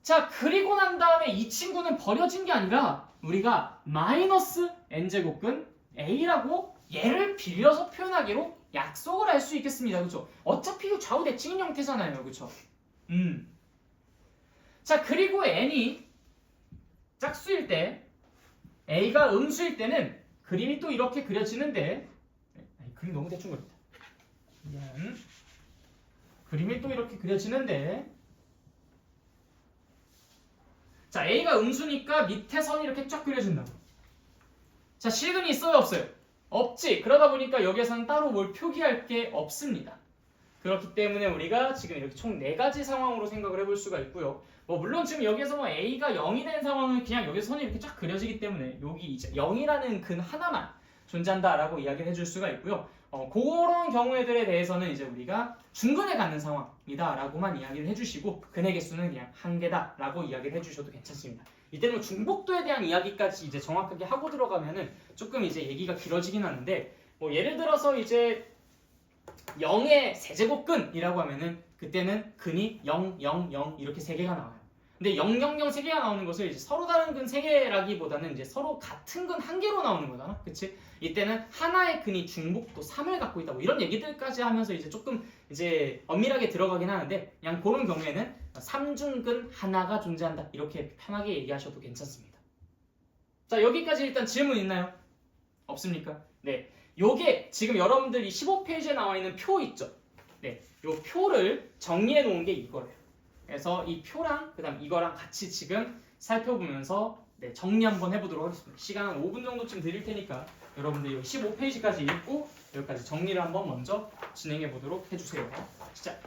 자, 그리고 난 다음에 이 친구는 버려진 게 아니라 우리가 마이너스 n제곱근 a라고 얘를 빌려서 표현하기로 약속을 할 수 있겠습니다. 그렇죠? 어차피 좌우 대칭인 형태잖아요. 그렇죠? 자, 그리고 n이 짝수일 때 a가 음수일 때는 그림이 또 이렇게 그려지는데 그림 너무 대충 그렸다. 그림이 또 이렇게 그려지는데 자, a가 음수니까 밑에 선이 이렇게 쫙 그려진다. 자, 실근이 있어요? 없어요? 없지. 그러다 보니까 여기에서는 따로 뭘 표기할 게 없습니다. 그렇기 때문에 우리가 지금 이렇게 총 4가지 상황으로 생각을 해볼 수가 있고요. 물론 지금 여기에서 a가 0이 된 상황은 그냥 여기서 선이 이렇게 쫙 그려지기 때문에 여기 이제 0이라는 근 하나만 존재한다라고 이야기를 해줄 수가 있고요. 그런 경우에들에 대해서는 이제 우리가 중근에 갖는 상황이다라고만 이야기를 해주시고 근의 개수는 그냥 한 개다라고 이야기를 해주셔도 괜찮습니다. 이때는 중복도에 대한 이야기까지 이제 정확하게 하고 들어가면은 조금 이제 얘기가 길어지긴 하는데 예를 들어서 이제 0의 세제곱근이라고 하면은 그때는 근이 0, 0, 0 이렇게 3개가 나와요. 근데 0, 0, 0 3개가 나오는 것을 이제 서로 다른 근 3개라기보다는 이제 서로 같은 근 1개로 나오는 거잖아. 그치? 이때는 하나의 근이 중복도 3을 갖고 있다. 이런 얘기들까지 하면서 이제 조금 이제 엄밀하게 들어가긴 하는데 그냥 그런 경우에는 3중근 하나가 존재한다. 이렇게 편하게 얘기하셔도 괜찮습니다. 자, 여기까지 일단 질문 있나요? 없습니까? 네. 요게 지금 여러분들이 15페이지에 나와 있는 표 있죠? 네. 요 표를 정리해 놓은 게 이거래요. 그래서 이 표랑 그다음 이거랑 같이 지금 살펴보면서 정리 한번 해보도록 하겠습니다. 시간 한 5분 정도쯤 드릴 테니까 여러분들이 15페이지까지 읽고 여기까지 정리를 한번 먼저 진행해 보도록 해주세요. 시작!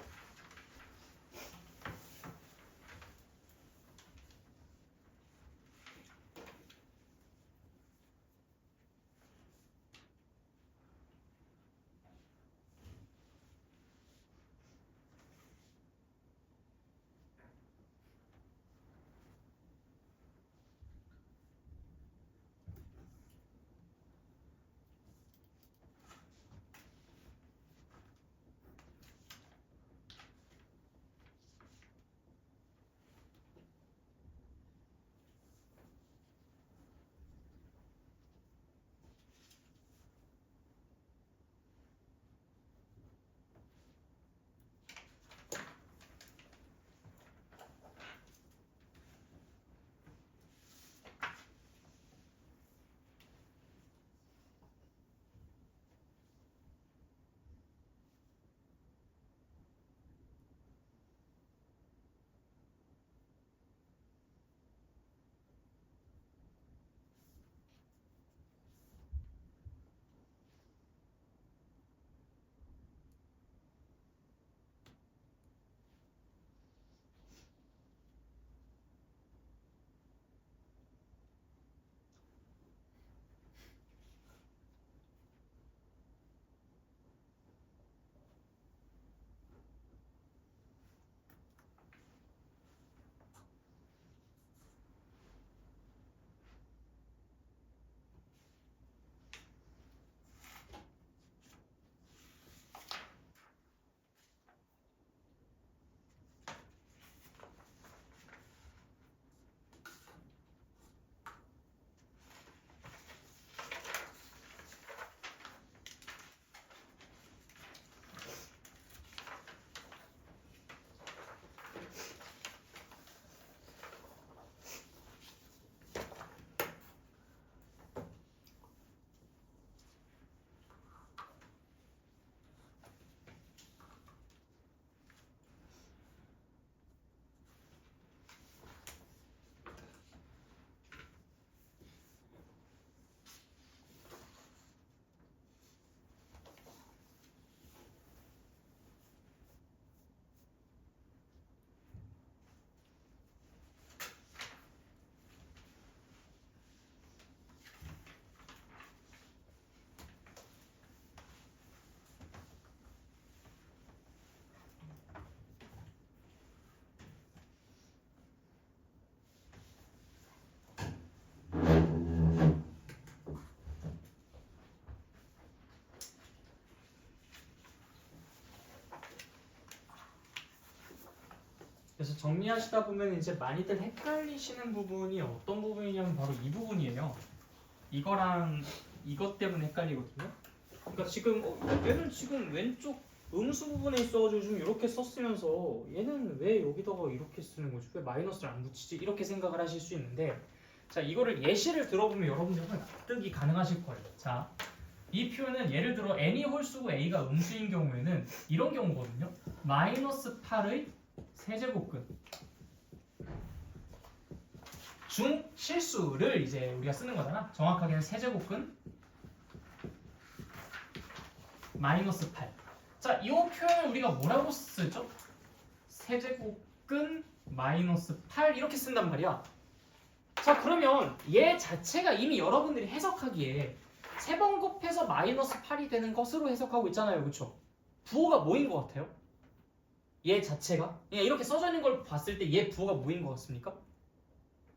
그래서 정리하시다 보면 이제 많이들 헷갈리시는 부분이 어떤 부분이냐면 바로 이 부분이에요. 이거랑 이것 때문에 헷갈리거든요. 그러니까 지금 얘는 지금 왼쪽 음수 부분에 있어가지고 좀 이렇게 썼으면서 얘는 왜 여기다가 이렇게 쓰는 거지? 왜 마이너스를 안 붙이지? 이렇게 생각을 하실 수 있는데 자 이거를 예시를 들어보면 여러분들은 납득이 가능하실 거예요. 자 이 표현은 예를 들어 n이 홀수고 a가 음수인 경우에는 이런 경우거든요. 마이너스 8의 세제곱근 중실수를 이제 우리가 쓰는 거잖아. 정확하게는 세제곱근 마이너스 8. 자, 이 표현을 우리가 뭐라고 쓰죠? 세제곱근 마이너스 8 이렇게 쓴단 말이야. 자, 그러면 얘 자체가 이미 여러분들이 해석하기에 세 번 곱해서 마이너스 8이 되는 것으로 해석하고 있잖아요. 그렇죠? 부호가 뭐인 것 같아요? 얘 자체가? 그냥 이렇게 써져 있는 걸 봤을 때 얘 부호가 뭐인 것 같습니까?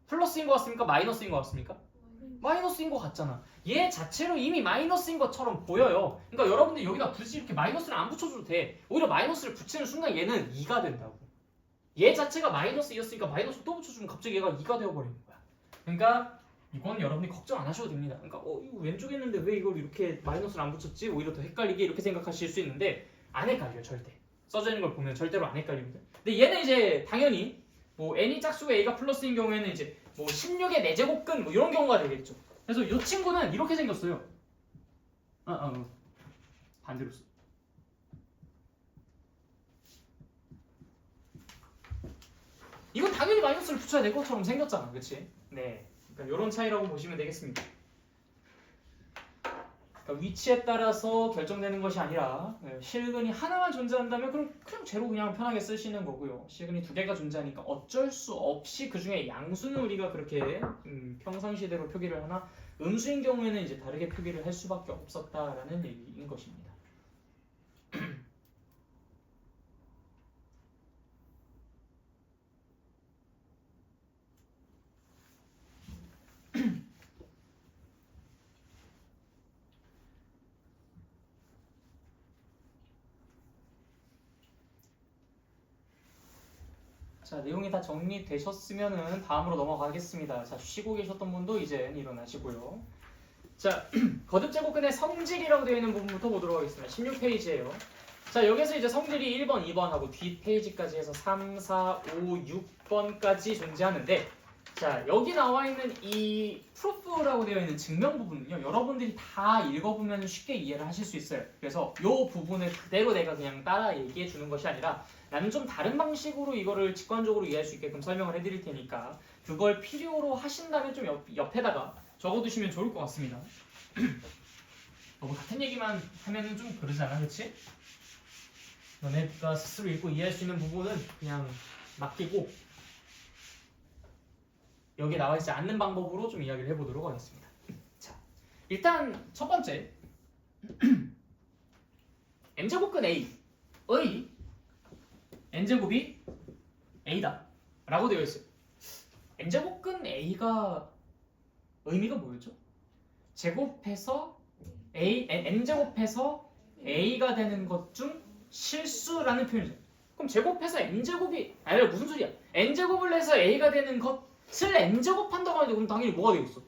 플러스인 것 같습니까? 마이너스인 것 같습니까? 마이너스인 것 같잖아. 얘 자체로 이미 마이너스인 것처럼 보여요. 그러니까 여러분들 여기다 굳이 이렇게 마이너스를 안 붙여줘도 돼. 오히려 마이너스를 붙이는 순간 얘는 2가 된다고. 얘 자체가 마이너스였으니까 마이너스 또 붙여주면 갑자기 얘가 2가 되어버리는 거야. 그러니까 이건 여러분이 걱정 안 하셔도 됩니다. 그러니까 이거 왼쪽에 있는데 왜 이걸 이렇게 마이너스를 안 붙였지? 오히려 더 헷갈리게 이렇게 생각하실 수 있는데 안 헷갈려요. 절대. 써져 있는 걸 보면 절대로 안 헷갈리거든. 근데 얘는 이제 당연히 뭐 n이 짝수고 a가 플러스인 경우에는 이제 뭐 16의 4제곱근 뭐 이런 경우가 되겠죠. 그래서 이 친구는 이렇게 생겼어요. 반대로 써. 이건 당연히 마이너스를 붙여야 될 것처럼 생겼잖아. 그치? 네. 그러니까 이런 차이라고 보시면 되겠습니다. 그러니까 위치에 따라서 결정되는 것이 아니라 실근이 하나만 존재한다면 그럼 그냥 제로 그냥 편하게 쓰시는 거고요. 실근이 두 개가 존재하니까 어쩔 수 없이 그 중에 양수는 우리가 그렇게 평상시대로 표기를 하나 음수인 경우에는 이제 다르게 표기를 할 수밖에 없었다라는 얘기인 것입니다. 자, 내용이 다 정리되셨으면은 다음으로 넘어가겠습니다. 자, 쉬고 계셨던 분도 이제 일어나시고요. 자, 거듭제곱근의 성질이라고 되어 있는 부분부터 보도록 하겠습니다. 16페이지예요. 자, 여기서 이제 성질이 1번, 2번하고 뒷 페이지까지 해서 3, 4, 5, 6번까지 존재하는데 자, 여기 나와 있는 이 프루프라고 되어 있는 증명 부분은요. 여러분들이 다 읽어보면 쉽게 이해를 하실 수 있어요. 그래서 이 부분을 그대로 내가 그냥 따라 얘기해 주는 것이 아니라 나는 좀 다른 방식으로 이거를 직관적으로 이해할 수 있게끔 설명을 해드릴 테니까 그걸 필요로 하신다면 좀 옆에다가 적어두시면 좋을 것 같습니다. 너무 같은 얘기만 하면은 좀 그러잖아, 그치? 너네가 스스로 읽고 이해할 수 있는 부분은 그냥 맡기고 여기에 나와 있지 않는 방법으로 좀 이야기를 해보도록 하겠습니다. 자, 일단 첫 번째 n제곱근 a의 n제곱이 a다 라고 되어 있어요. n제곱근 a가 의미가 뭐였죠? 제곱해서 n제곱해서 a가 되는 것 중 실수라는 표현이죠. 그럼 제곱해서 n제곱이 아니 무슨 소리야? n제곱을 해서 a가 되는 것을 n제곱한다고 하는데 그럼 당연히 뭐가 되겠어?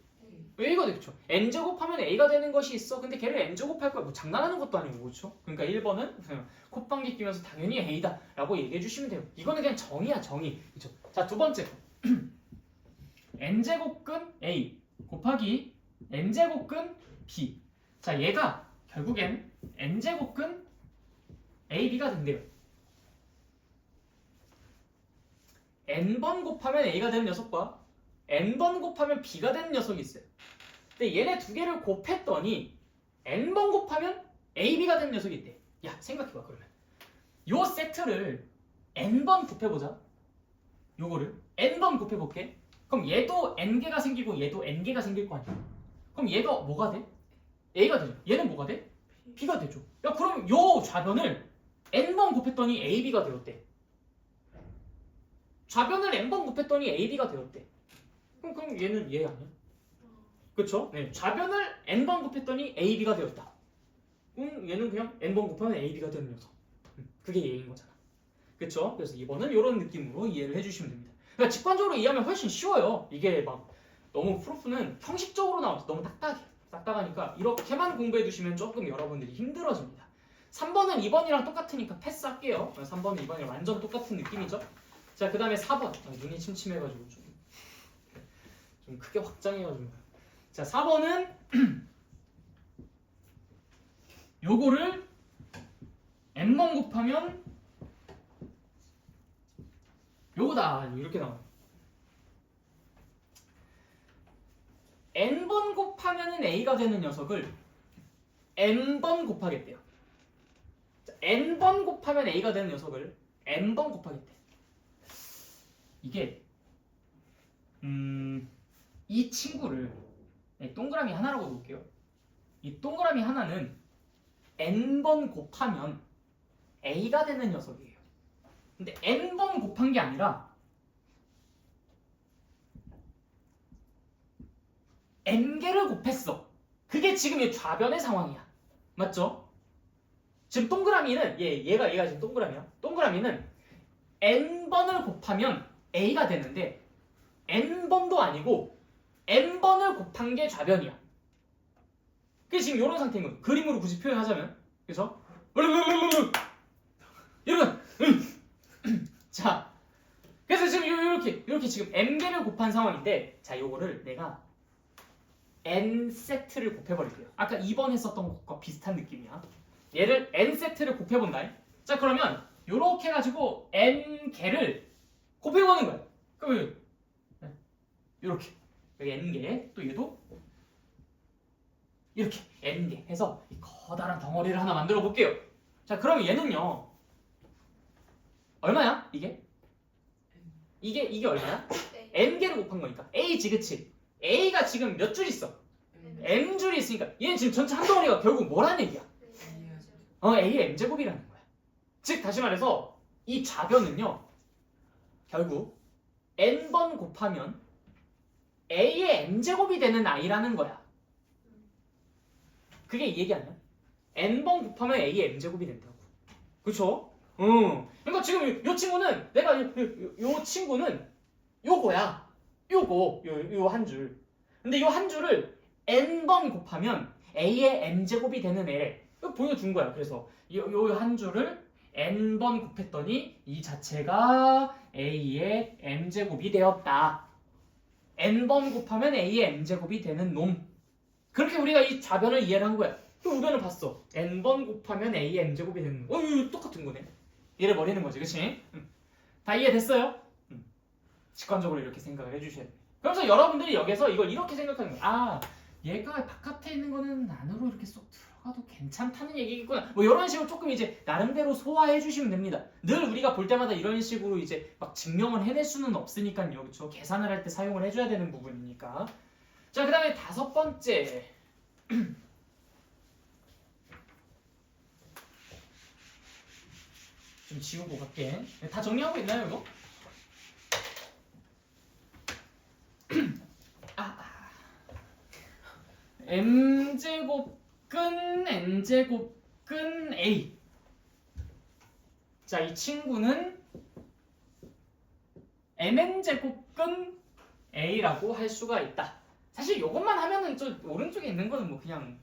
a가 되겠죠. n제곱하면 a가 되는 것이 있어. 근데 걔를 n제곱할 거야. 뭐 장난하는 것도 아니고 그렇죠? 그러니까 1번은 콧방귀 끼면서 당연히 a다 라고 얘기해 주시면 돼요. 이거는 그냥 정의야, 정의. 그렇죠? 자, 두 번째 n제곱근 a 곱하기 n제곱근 b. 자, 얘가 결국엔 n제곱근 ab가 된대요. n번 곱하면 a가 되는 녀석과 n번 곱하면 b가 되는 녀석이 있어요. 근데 얘네 두 개를 곱했더니 n번 곱하면 ab가 되는 녀석이 있대. 야, 생각해봐. 그러면 요 세트를 n번 곱해보자. 요거를 n번 곱해볼게. 그럼 얘도 n개가 생기고 얘도 n개가 생길 거 아니야. 그럼 얘가 뭐가 돼? a가 되죠. 얘는 뭐가 돼? b가 되죠. 야, 그럼 요 좌변을 n번 곱했더니 ab가 되었대. 좌변을 n번 곱했더니 ab가 되었대. 그럼 얘는 얘 아니야? 그쵸? 네. 좌변을 n번 곱했더니 ab가 되었다. 얘는 그냥 n번 곱하면 ab가 되는 녀석. 그게 얘인 거잖아. 그쵸? 그래서 2번은 이런 느낌으로 이해를 해주시면 됩니다. 그러니까 직관적으로 이해하면 훨씬 쉬워요. 이게 막 너무 프로프는 형식적으로 나와서 너무 딱딱하니까 이렇게만 공부해 두시면 조금 여러분들이 힘들어집니다. 3번은 2번이랑 똑같으니까 패스할게요. 3번은 2번이랑 완전 똑같은 느낌이죠. 자, 그 다음에 4번. 눈이 침침해가지고 좀 크게 확장해가지고. 자, 4번은 요거를 n번 곱하면 요거다. 이렇게 나와요. n번 곱하면은 a가 되는 녀석을 n번 곱하겠대요. 자, n번 곱하면 a가 되는 녀석을 n번 곱하겠대. 이게 이 친구를 동그라미 하나라고 볼게요. 이 동그라미 하나는 n번 곱하면 a가 되는 녀석이에요. 근데 n번 곱한 게 아니라 n개를 곱했어. 그게 지금 이 좌변의 상황이야. 맞죠? 지금 동그라미는 얘가 지금 동그라미야. 동그라미는 n번을 곱하면 a가 되는데 n번도 아니고 n번을 곱한 게 좌변이야. 그게 지금 이런 상태인 거예요. 그림으로 굳이 표현하자면. 그래서 여러분 자, 그래서 지금 이렇게 지금 n개를 곱한 상황인데, 자, 요거를 내가 n 세트를 곱해버릴게요. 아까 2번 했었던 것과 비슷한 느낌이야. 얘를 n 세트를 곱해본다. 자, 그러면 요렇게 해가지고 n 개를 곱해보는 거야. 그러면 요렇게 여기 n개, 또 얘도 이렇게 n개 해서 이 커다란 덩어리를 하나 만들어 볼게요. 자, 그럼 얘는요 얼마야? 이게 얼마야? n개를 곱한 거니까 a지, 그치? a가 지금 몇 줄 있어? m줄이 있으니까 얘는 지금 전체 한 덩어리가 결국 뭐라는 얘기야? a의 m제곱이라는 거야. 즉 다시 말해서 이 좌변은요 결국 n번 곱하면 a의 m제곱이 되는 i라는 거야. 그게 이 얘기 아니야? n번 곱하면 a의 m제곱이 된다고. 그쵸? 그러니까 지금 요 친구는 내가 요 친구는 요거야. 요 한 줄. 근데 요 한 줄을 n번 곱하면 a의 m제곱이 되는 애. 이거 보여준 거야. 그래서 요 한 줄을 n번 곱했더니 이 자체가 a의 m제곱이 되었다. n번 곱하면 a의 m제곱이 되는 놈. 그렇게 우리가 이 좌변을 이해를 한 거야. 그 우변을 봤어. n번 곱하면 a의 m제곱이 되는 놈. 이거 똑같은 거네. 얘를 버리는 거지, 그치? 다 이해됐어요? 직관적으로 이렇게 생각을 해주셔야 돼요. 그래서 여러분들이 여기서 이걸 이렇게 생각하는 거예요. 아, 얘가 바깥에 있는 거는 안으로 이렇게 쏙 들어가도 괜찮다는 얘기겠구나. 뭐 이런 식으로 조금 이제 나름대로 소화해 주시면 됩니다. 늘 우리가 볼 때마다 이런 식으로 이제 막 증명을 해낼 수는 없으니까요. 그렇죠? 계산을 할 때 사용을 해줘야 되는 부분이니까. 자, 그 다음에 5번째. 좀 지우고 갈게. 다 정리하고 있나요, 이거? m제곱근 n제곱근 a. 자, 이 친구는 mn제곱근 a라고 할 수가 있다. 사실 이것만 하면은 저 오른쪽에 있는 거는 뭐 그냥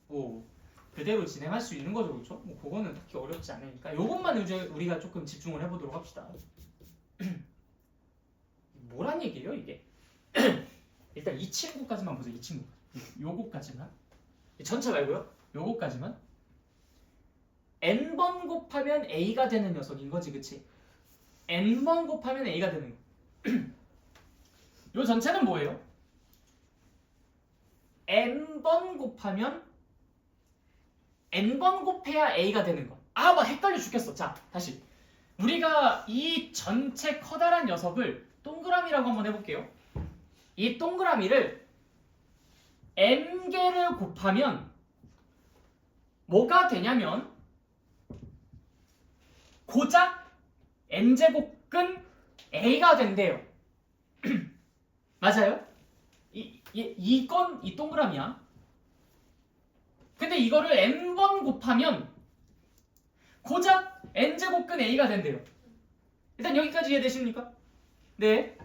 뭐 그대로 진행할 수 있는 거죠, 그렇죠? 뭐 그거는 딱히 어렵지 않으니까 이것만 이제 우리가 조금 집중을 해보도록 합시다. 뭐란 얘기예요, 이게? 일단 이 친구까지만 보세요. 이 친구. 요거까지만. 전체 말고요. 요거까지만. n번 곱하면 a가 되는 녀석인 거지, 그치? n번 곱하면 a가 되는 거. 요 전체는 뭐예요? n번 곱하면 n번 곱해야 a가 되는 거. 아, 막 헷갈려 죽겠어. 자, 다시. 우리가 이 전체 커다란 녀석을 동그라미라고 한번 해볼게요. 이 동그라미를 n개를 곱하면 뭐가 되냐면 고작 n제곱근 a가 된대요. 맞아요? 이건 이 동그라미야. 근데 이거를 n번 곱하면 고작 n제곱근 a가 된대요. 일단 여기까지 이해되십니까? 네.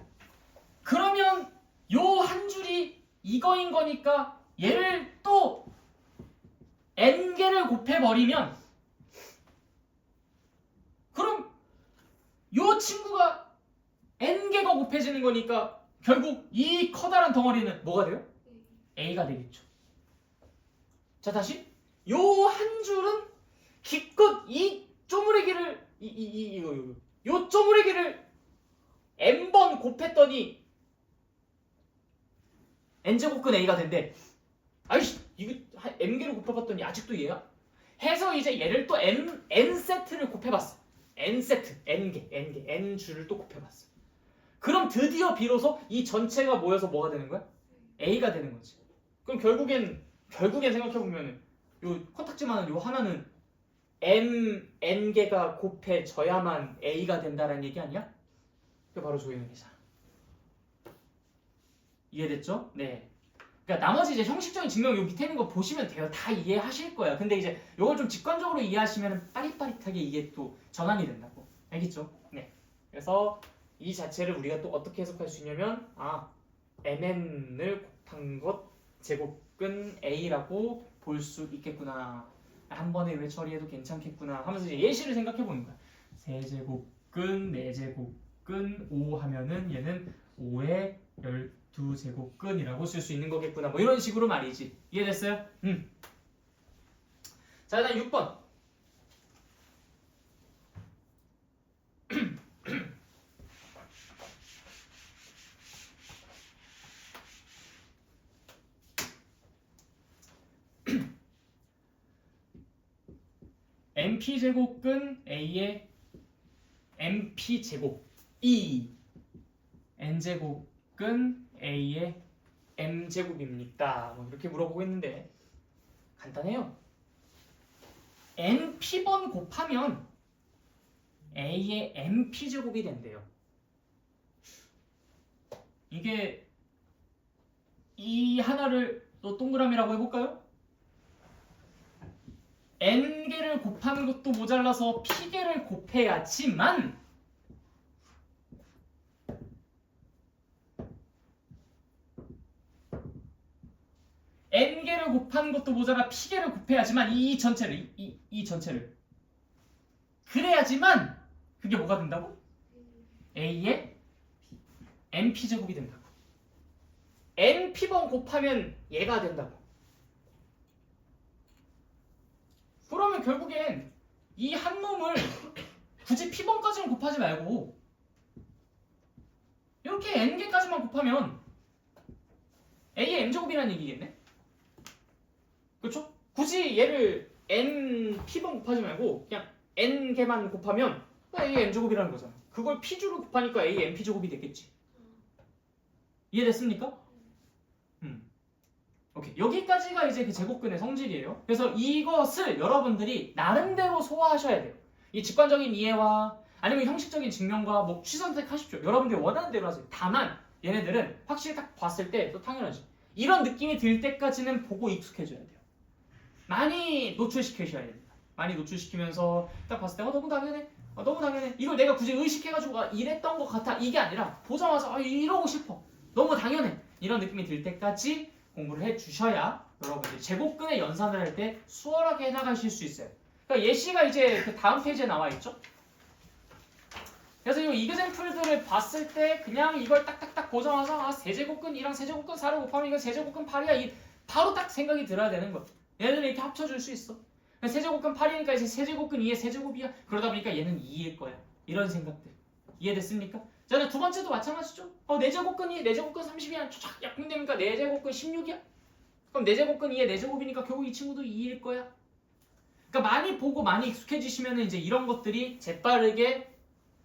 그러면 요 한 줄이 이거인 거니까 얘를 또 n개를 곱해버리면 그럼 요 친구가 n개가 곱해지는 거니까 결국 이 커다란 덩어리는 뭐가 돼요? a가 되겠죠. 자 다시 요 한 줄은 기껏 이 쪼무레기를 요 쪼무레기를 n번 곱했더니 n제곱근 a가 된대. 아이씨 이거 n개를 곱해봤더니 아직도 얘야? 해서 이제 얘를 또 n세트를 곱해봤어. n세트, n줄을 또 곱해봤어. 그럼 드디어 비로소 이 전체가 모여서 뭐가 되는 거야? a가 되는 거지. 그럼 결국엔 생각해보면 요 코딱지만한 요 하나는 n개가 곱해져야만 a가 된다는 얘기 아니야? 그게 바로 조형이잖아. 이해됐죠? 네. 그러니까 나머지 이제 형식적인 증명 요 밑에 있는 거 보시면 돼요. 다 이해하실 거야. 근데 이제 요걸 좀 직관적으로 이해하시면 빠릿빠릿하게 이게 또 전환이 된다고. 알겠죠? 네. 그래서 이 자체를 우리가 또 어떻게 해석할 수 있냐면 mn을 곱한 것 제곱근 a라고 볼 수 있겠구나. 한 번에 왜 처리해도 괜찮겠구나 하면서 이제 예시를 생각해 보는 거야. 세제곱근, 네제곱근, 5 하면은 얘는 5의 12제곱근이라고 쓸 수 있는 거겠구나. 뭐 이런 식으로 말이지. 이해됐어요? 자, 일단 6번. mp제곱근 a의 mp제곱 n제곱근 a의 m제곱입니까? 뭐 이렇게 물어보고 있는데 간단해요. np번 곱하면 a의 mp제곱이 된대요. 이게 이 하나를 또 동그라미라고 해볼까요? n개를 곱하는 것도 모자라서 p개를 곱해야지만 n개를 곱하는 것도 모자라 p개를 곱해야지만 이 전체를 그래야지만 그게 뭐가 된다고? a의 np제곱이 된다고. np번 곱하면 얘가 된다고. 그러면 결국엔 이 한 놈을 굳이 p번까지는 곱하지 말고 이렇게 n개까지만 곱하면 a의 m제곱이라는 얘기겠네? 그렇죠? 굳이 얘를 np번 곱하지 말고 그냥 n개만 곱하면 a의 m제곱이라는 거잖아. 그걸 p주로 곱하니까 a의 mp제곱이 되겠지. 이해됐습니까? 오케이. 여기까지가 이제 그 제곱근의 성질이에요. 그래서 이것을 여러분들이 나름대로 소화하셔야 돼요. 이 직관적인 이해와 아니면 형식적인 증명과 뭐 취선택하십시오. 여러분들이 원하는 대로 하세요. 다만 얘네들은 확실히 딱 봤을 때 또 당연하지. 이런 느낌이 들 때까지는 보고 익숙해져야 돼요. 많이 노출시키셔야 됩니다. 많이 노출시키면서 딱 봤을 때 너무 당연해. 너무 당연해. 이걸 내가 굳이 의식해가지고 이랬던 것 같아. 이게 아니라 보자마자 이러고 싶어. 너무 당연해. 이런 느낌이 들 때까지 공부를 해주셔야 여러분들이 제곱근의 연산을 할 때 수월하게 해나가실 수 있어요. 그러니까 예시가 이제 그 다음 페이지에 나와 있죠. 그래서 이 이그젠플들을 봤을 때 그냥 이걸 딱딱딱 보자마자 세제곱근 2랑 세제곱근 4를 곱하면 이건 세제곱근 8이야. 바로 딱 생각이 들어야 되는 거야. 얘네들을 이렇게 합쳐줄 수 있어. 세제곱근 8이니까 이제 세제곱근 2의 세제곱이야. 그러다 보니까 얘는 2일 거야. 이런 생각들. 이해됐습니까? 자, 두 번째도 마찬가지죠. 4제곱근 2, 4제곱근 30이야. 쫙 약분되니까 4제곱근 16이야. 그럼 4제곱근 2의 4제곱이니까 결국 이 친구도 2일 거야. 그러니까 많이 보고 많이 익숙해지시면 이제 이런 것들이 재빠르게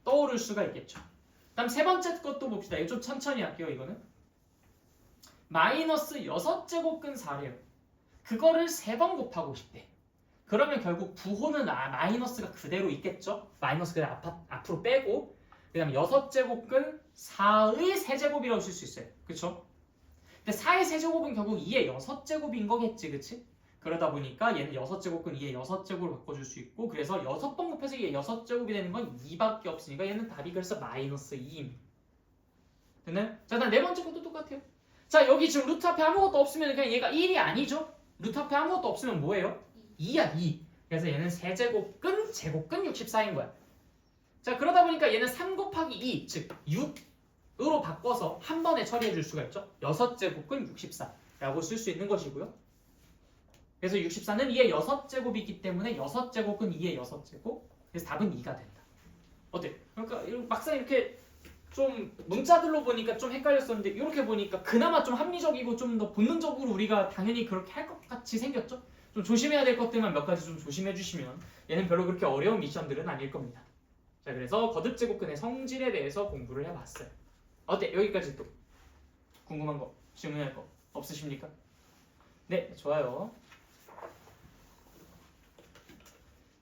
떠오를 수가 있겠죠. 다음 세 번째 것도 봅시다. 이거 좀 천천히 할게요. 이거는 마이너스 6제곱근 4래요. 그거를 3번 곱하고 싶대. 그러면 결국 부호는 마이너스가 그대로 있겠죠. 마이너스 그냥 앞으로 빼고 그 다음에 6제곱근 4의 세제곱이라고 쓸 수 있어요. 그쵸? 근데 4의 세제곱은 결국 2의 6제곱인 거겠지. 그치? 그러다 보니까 얘는 6제곱근 2의 6제곱으로 바꿔줄 수 있고 그래서 6번 곱해서 이게 6제곱이 되는 건 2밖에 없으니까 얘는 답이 그래서 마이너스 2입니다. 됐나요? 자, 다음 네 번째 것도 똑같아요. 자, 여기 지금 루트 앞에 아무것도 없으면 그냥 얘가 1이 아니죠? 루트 앞에 아무것도 없으면 뭐예요? 2야, 2. 그래서 얘는 세제곱근 제곱근 64인 거야. 자, 그러다 보니까 얘는 3 곱하기 2, 즉 6으로 바꿔서 한 번에 처리해 줄 수가 있죠. 6제곱근 64라고 쓸 수 있는 것이고요. 그래서 64는 2의 6제곱이기 때문에 6제곱근 2의 6제곱. 그래서 답은 2가 된다. 어때? 그러니까 막상 이렇게 좀 문자들로 보니까 좀 헷갈렸었는데 이렇게 보니까 그나마 좀 합리적이고 좀 더 본능적으로 우리가 당연히 그렇게 할 것 같이 생겼죠? 좀 조심해야 될 것들만 몇 가지 좀 조심해 주시면 얘는 별로 그렇게 어려운 미션들은 아닐 겁니다. 자, 그래서 거듭제곱근의 성질에 대해서 공부를 해봤어요. 어때? 여기까지 또 궁금한 거, 질문할 거 없으십니까? 네, 좋아요.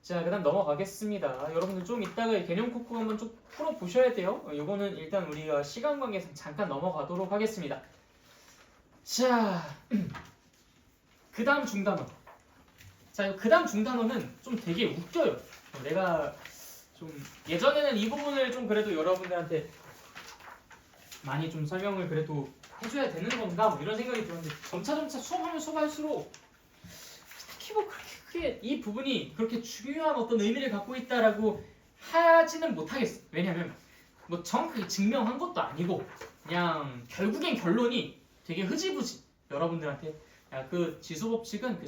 자, 그 다음 넘어가겠습니다. 여러분들 좀 이따가 개념 코코 한번 좀 풀어보셔야 돼요. 이거는 일단 우리가 시간 관계에서 잠깐 넘어가도록 하겠습니다. 자, 그 다음 중단어. 자, 그 다음 중단어는 좀 되게 웃겨요. 내가 좀 예전에는 이 부분을 좀 그래도 여러분들한테 많이 좀 설명을 그래도 해줘야 되는 건가 뭐 이런 생각이 들었는데 점차 수업하면 수업할수록 딱히 뭐 그렇게 크게 이 부분이 그렇게 중요한 어떤 의미를 갖고 있다라고 하지는 못하겠어. 왜냐면 뭐 정확하게 증명한 것도 아니고 그냥 결국엔 결론이 되게 흐지부지. 여러분들한테 야, 그 지수법칙은 그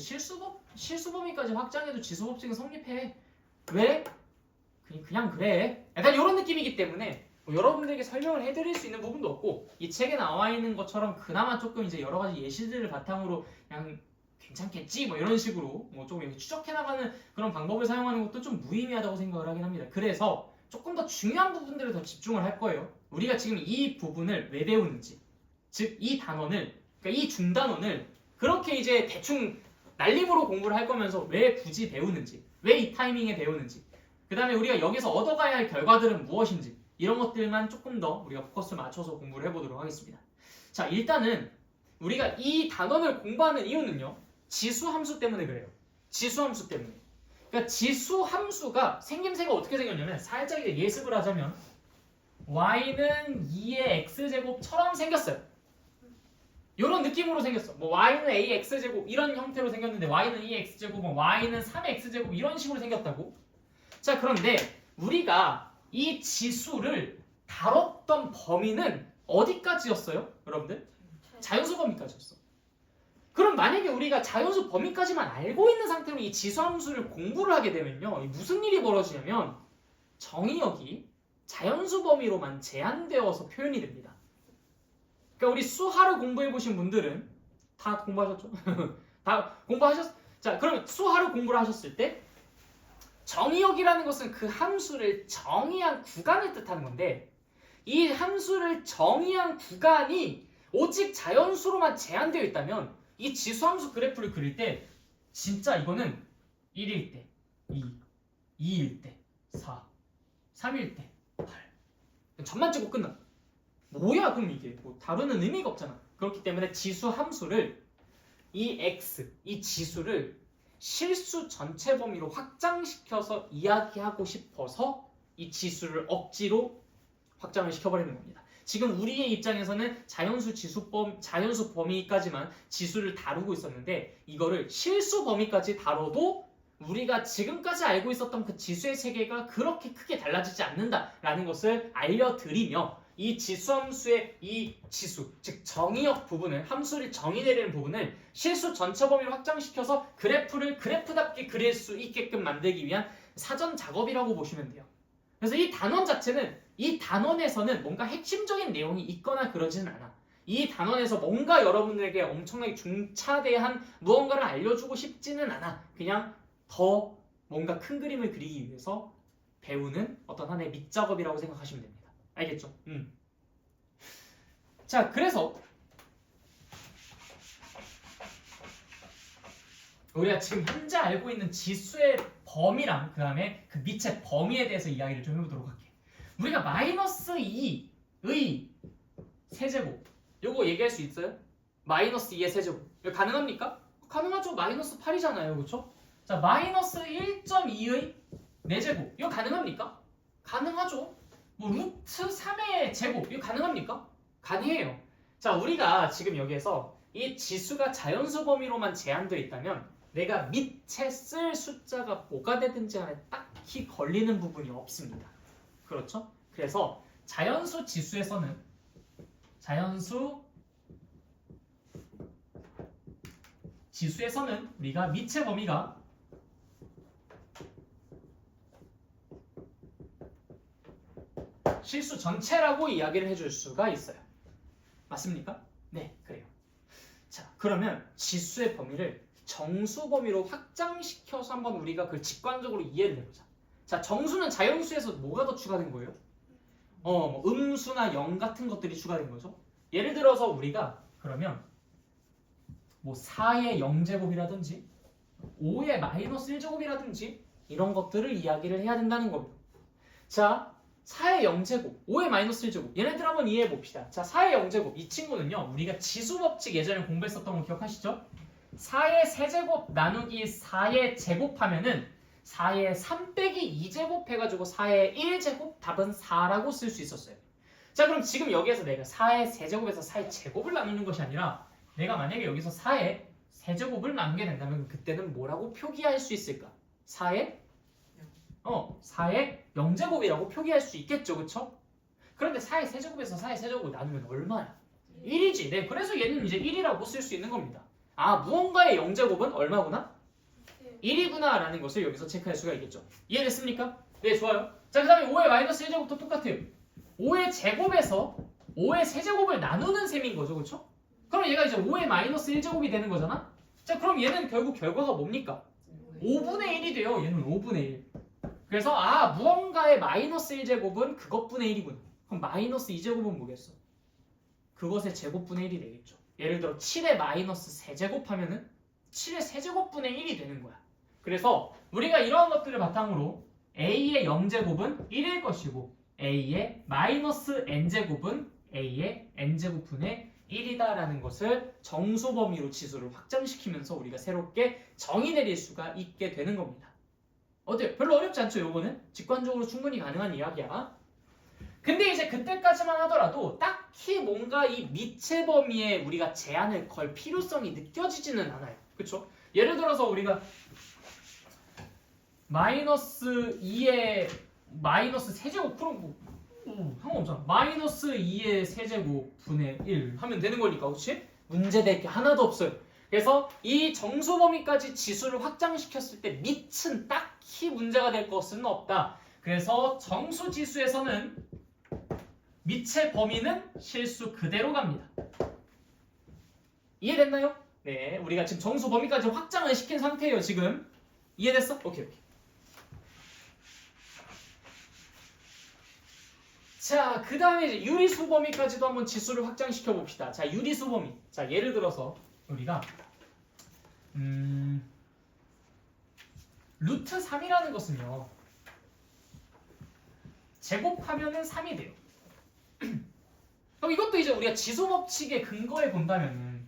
실수범위까지 확장해도 지수법칙은 성립해. 왜? 그냥 그래. 약간 이런 느낌이기 때문에 뭐 여러분들에게 설명을 해드릴 수 있는 부분도 없고 이 책에 나와 있는 것처럼 그나마 조금 이제 여러 가지 예시들을 바탕으로 그냥 괜찮겠지 뭐 이런 식으로 뭐 조금 이렇게 추적해 나가는 그런 방법을 사용하는 것도 좀 무의미하다고 생각을 하긴 합니다. 그래서 조금 더 중요한 부분들을 더 집중을 할 거예요. 우리가 지금 이 부분을 왜 배우는지, 즉 이 단원을, 그러니까 이 중단원을 그렇게 이제 대충 날림으로 공부를 할 거면서 왜 굳이 배우는지, 왜 이 타이밍에 배우는지, 그 다음에 우리가 여기서 얻어가야 할 결과들은 무엇인지 이런 것들만 조금 더 우리가 포커스를 맞춰서 공부를 해보도록 하겠습니다. 자, 일단은 우리가 이 단원을 공부하는 이유는요. 지수함수 때문에 그래요. 지수함수 때문에. 그러니까 지수함수가 생김새가 어떻게 생겼냐면 살짝 예습을 하자면 y는 2의 x제곱처럼 생겼어요. 이런 느낌으로 생겼어. 뭐 y는 ax제곱 이런 형태로 생겼는데 y는 2의 x제곱, 뭐 y는 3의 x제곱 이런 식으로 생겼다고. 자, 그런데 우리가 이 지수를 다뤘던 범위는 어디까지였어요? 여러분들? 자연수 범위까지였어. 그럼 만약에 우리가 자연수 범위까지만 알고 있는 상태로 이 지수함수를 공부를 하게 되면요. 무슨 일이 벌어지냐면 정의역이 자연수 범위로만 제한되어서 표현이 됩니다. 그러니까 우리 수하를 공부해보신 분들은 다 공부하셨죠? 다 공부하셨... 자, 그러면 수하를 공부를 하셨을 때 정의역이라는 것은 그 함수를 정의한 구간을 뜻하는 건데 이 함수를 정의한 구간이 오직 자연수로만 제한되어 있다면 이 지수함수 그래프를 그릴 때 진짜 이거는 1일 때 2, 2일 때 4, 3일 때 8 점만 찍고 끝나. 뭐야 그럼 이게 뭐 다루는 의미가 없잖아. 그렇기 때문에 지수함수를 이 x, 이 지수를 실수 전체 범위로 확장시켜서 이야기하고 싶어서 이 지수를 억지로 확장을 시켜버리는 겁니다. 지금 우리의 입장에서는 자연수 범위까지만 지수를 다루고 있었는데 이거를 실수 범위까지 다뤄도 우리가 지금까지 알고 있었던 그 지수의 세계가 그렇게 크게 달라지지 않는다라는 것을 알려드리며 이 지수함수의 이 지수, 즉 정의역 부분을, 함수를 정의내리는 부분을 실수 전체 범위로 확장시켜서 그래프를 그래프답게 그릴 수 있게끔 만들기 위한 사전 작업이라고 보시면 돼요. 그래서 이 단원 자체는 이 단원에서는 뭔가 핵심적인 내용이 있거나 그러지는 않아. 이 단원에서 뭔가 여러분들에게 엄청나게 중차대한 무언가를 알려주고 싶지는 않아. 그냥 더 뭔가 큰 그림을 그리기 위해서 배우는 어떤 하나의 밑작업이라고 생각하시면 됩니다. 알겠죠? 자, 그래서 우리가 지금 현재 알고 있는 지수의 범위랑 그 다음에 그 밑의 범위에 대해서 이야기를 좀 해보도록 할게. 우리가 마이너스 2의 세제곱 요거 얘기할 수 있어요? 마이너스 2의 세제곱 이거 가능합니까? 가능하죠. 마이너스 8이잖아요. 그렇죠? 자, 마이너스 1.2의 4제곱. 이거 가능합니까? 가능하죠. 뭐 루트 3의 제곱. 이거 가능합니까? 가능해요. 자, 우리가 지금 여기에서 이 지수가 자연수 범위로만 제한되어 있다면 내가 밑에 쓸 숫자가 뭐가 되든지 간에 딱히 걸리는 부분이 없습니다. 그렇죠? 그래서 자연수 지수에서는 우리가 밑의 범위가 실수 전체라고 이야기를 해줄 수가 있어요. 맞습니까? 네, 그래요. 자, 그러면 지수의 범위를 정수 범위로 확장시켜서 한번 우리가 그걸 직관적으로 이해를 해보자. 자, 정수는 자연수에서 뭐가 더 추가된 거예요? 뭐 음수나 0 같은 것들이 추가된 거죠. 예를 들어서 우리가 그러면 뭐 4의 0제곱이라든지 5의 마이너스 1제곱이라든지 이런 것들을 이야기를 해야 된다는 겁니다. 자, 4의 0제곱, 5의 마이너스 1제곱 얘네들 한번 이해해 봅시다. 자, 4의 0제곱 이 친구는요 우리가 지수법칙 예전에 공부했었던 거 기억하시죠? 4의 세제곱 나누기 4의 제곱하면은 4의 3 빼기 2제곱 해가지고 4의 1제곱 답은 4라고 쓸 수 있었어요. 자, 그럼 지금 여기에서 내가 4의 세제곱에서 4의 제곱을 나누는 것이 아니라 내가 만약에 여기서 4의 세제곱을 나누게 된다면 그때는 뭐라고 표기할 수 있을까? 4의 0제곱이라고 표기할 수 있겠죠, 그쵸? 그런데 4의 세제곱에서 4의 세제곱을 나누면 얼마야? 1이지. 네, 그래서 얘는 이제 1이라고 쓸 수 있는 겁니다. 아, 무언가의 0제곱은 얼마구나? 1이구나 라는 것을 여기서 체크할 수가 있겠죠. 이해됐습니까? 네, 좋아요. 자, 그 다음에 5의 마이너스 1제곱도 똑같아요. 5의 제곱에서 5의 세제곱을 나누는 셈인 거죠, 그쵸? 그럼 얘가 이제 5의 마이너스 1제곱이 되는 거잖아? 자, 그럼 얘는 결국 결과가 뭡니까? 5분의 1이 돼요. 얘는 5분의 1. 그래서 무언가의 마이너스 1제곱은 그것분의 1이구나. 그럼 마이너스 2제곱은 뭐겠어? 그것의 제곱분의 1이 되겠죠. 예를 들어 7의 마이너스 세제곱 하면은 7의 세제곱분의 1이 되는 거야. 그래서 우리가 이러한 것들을 바탕으로 a의 0제곱은 1일 것이고 a의 마이너스 n제곱은 a의 n제곱분의 1이다라는 것을 정수 범위로 지수를 확장시키면서 우리가 새롭게 정의 내릴 수가 있게 되는 겁니다. 어때요? 별로 어렵지 않죠? 요거는 직관적으로 충분히 가능한 이야기야. 근데 이제 그때까지만 하더라도 딱히 뭔가 이 미체 범위에 우리가 제한을 걸 필요성이 느껴지지는 않아요. 그쵸? 예를 들어서 우리가 마이너스 2의 마이너스 세제곱 그럼 상관없잖아. 마이너스 2의 세제곱 분의 1 하면 되는 거니까, 그렇지? 문제될 게 하나도 없어요. 그래서 이 정수 범위까지 지수를 확장시켰을 때 밑은 딱히 문제가 될 것은 없다. 그래서 정수 지수에서는 밑의 범위는 실수 그대로 갑니다. 이해됐나요? 네, 우리가 지금 정수 범위까지 확장을 시킨 상태예요. 지금 이해됐어? 오케이. 자, 그 다음에 이제 유리수 범위까지도 한번 지수를 확장시켜 봅시다. 자, 유리수 범위. 자, 예를 들어서 우리가 루트 3이라는 것은요 제곱하면은 3이 돼요. 그럼 이것도 이제 우리가 지수 법칙의 근거에 본다면은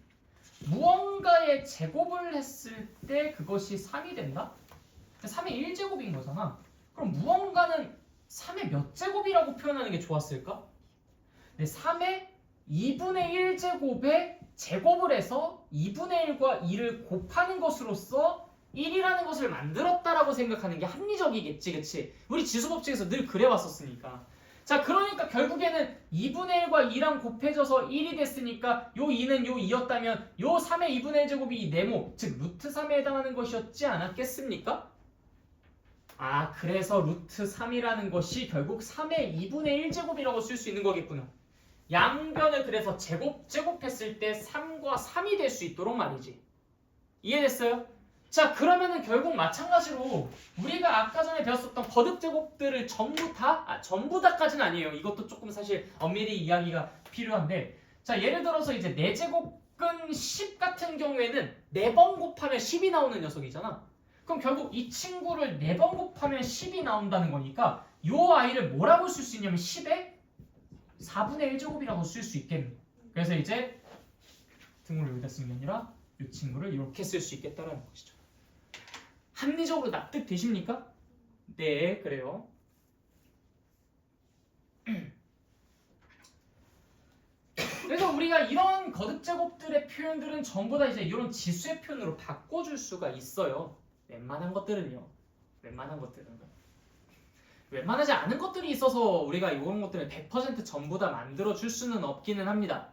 무언가의 제곱을 했을 때 그것이 3이 된다? 3의 1제곱인 거잖아. 그럼 무언가는 3의 몇 제곱이라고 표현하는 게 좋았을까? 네, 3의 2분의 1제곱에 제곱을 해서 2분의 1과 2를 곱하는 것으로써 1이라는 것을 만들었다라고 생각하는 게 합리적이겠지, 그치? 우리 지수법칙에서 늘 그래왔었으니까. 자, 그러니까 결국에는 2분의 1과 2랑 곱해져서 1이 됐으니까 요 2는 요 2였다면 요 3의 2분의 1제곱이 이 네모, 즉 루트 3에 해당하는 것이었지 않았겠습니까? 그래서 루트 3이라는 것이 결국 3의 2분의 1제곱이라고 쓸 수 있는 거겠구나. 양변을 그래서 제곱했을 때 3과 3이 될 수 있도록 말이지. 이해됐어요? 자, 그러면은 결국 마찬가지로 우리가 아까 전에 배웠었던 거듭 제곱들을 전부 다까지는 아니에요. 이것도 조금 사실 엄밀히 이야기가 필요한데, 자, 예를 들어서 이제 4제곱근 10 같은 경우에는 4번 곱하면 10이 나오는 녀석이잖아. 그럼 결국 이 친구를 4번 곱하면 10이 나온다는 거니까 이 아이를 뭐라고 쓸 수 있냐면 10의 4분의 1제곱이라고 쓸 수 있겠네. 그래서 이제 등호를 여기다 쓰는 게 아니라 이 친구를 이렇게 쓸 수 있겠다라는 것이죠. 합리적으로 납득되십니까? 네, 그래요. 그래서 우리가 이런 거듭 제곱들의 표현들은 전부 다 이제 이런 지수의 표현으로 바꿔줄 수가 있어요. 웬만한 것들은요. 웬만하지 않은 것들이 있어서 우리가 이런 것들을 100% 전부 다 만들어줄 수는 없기는 합니다.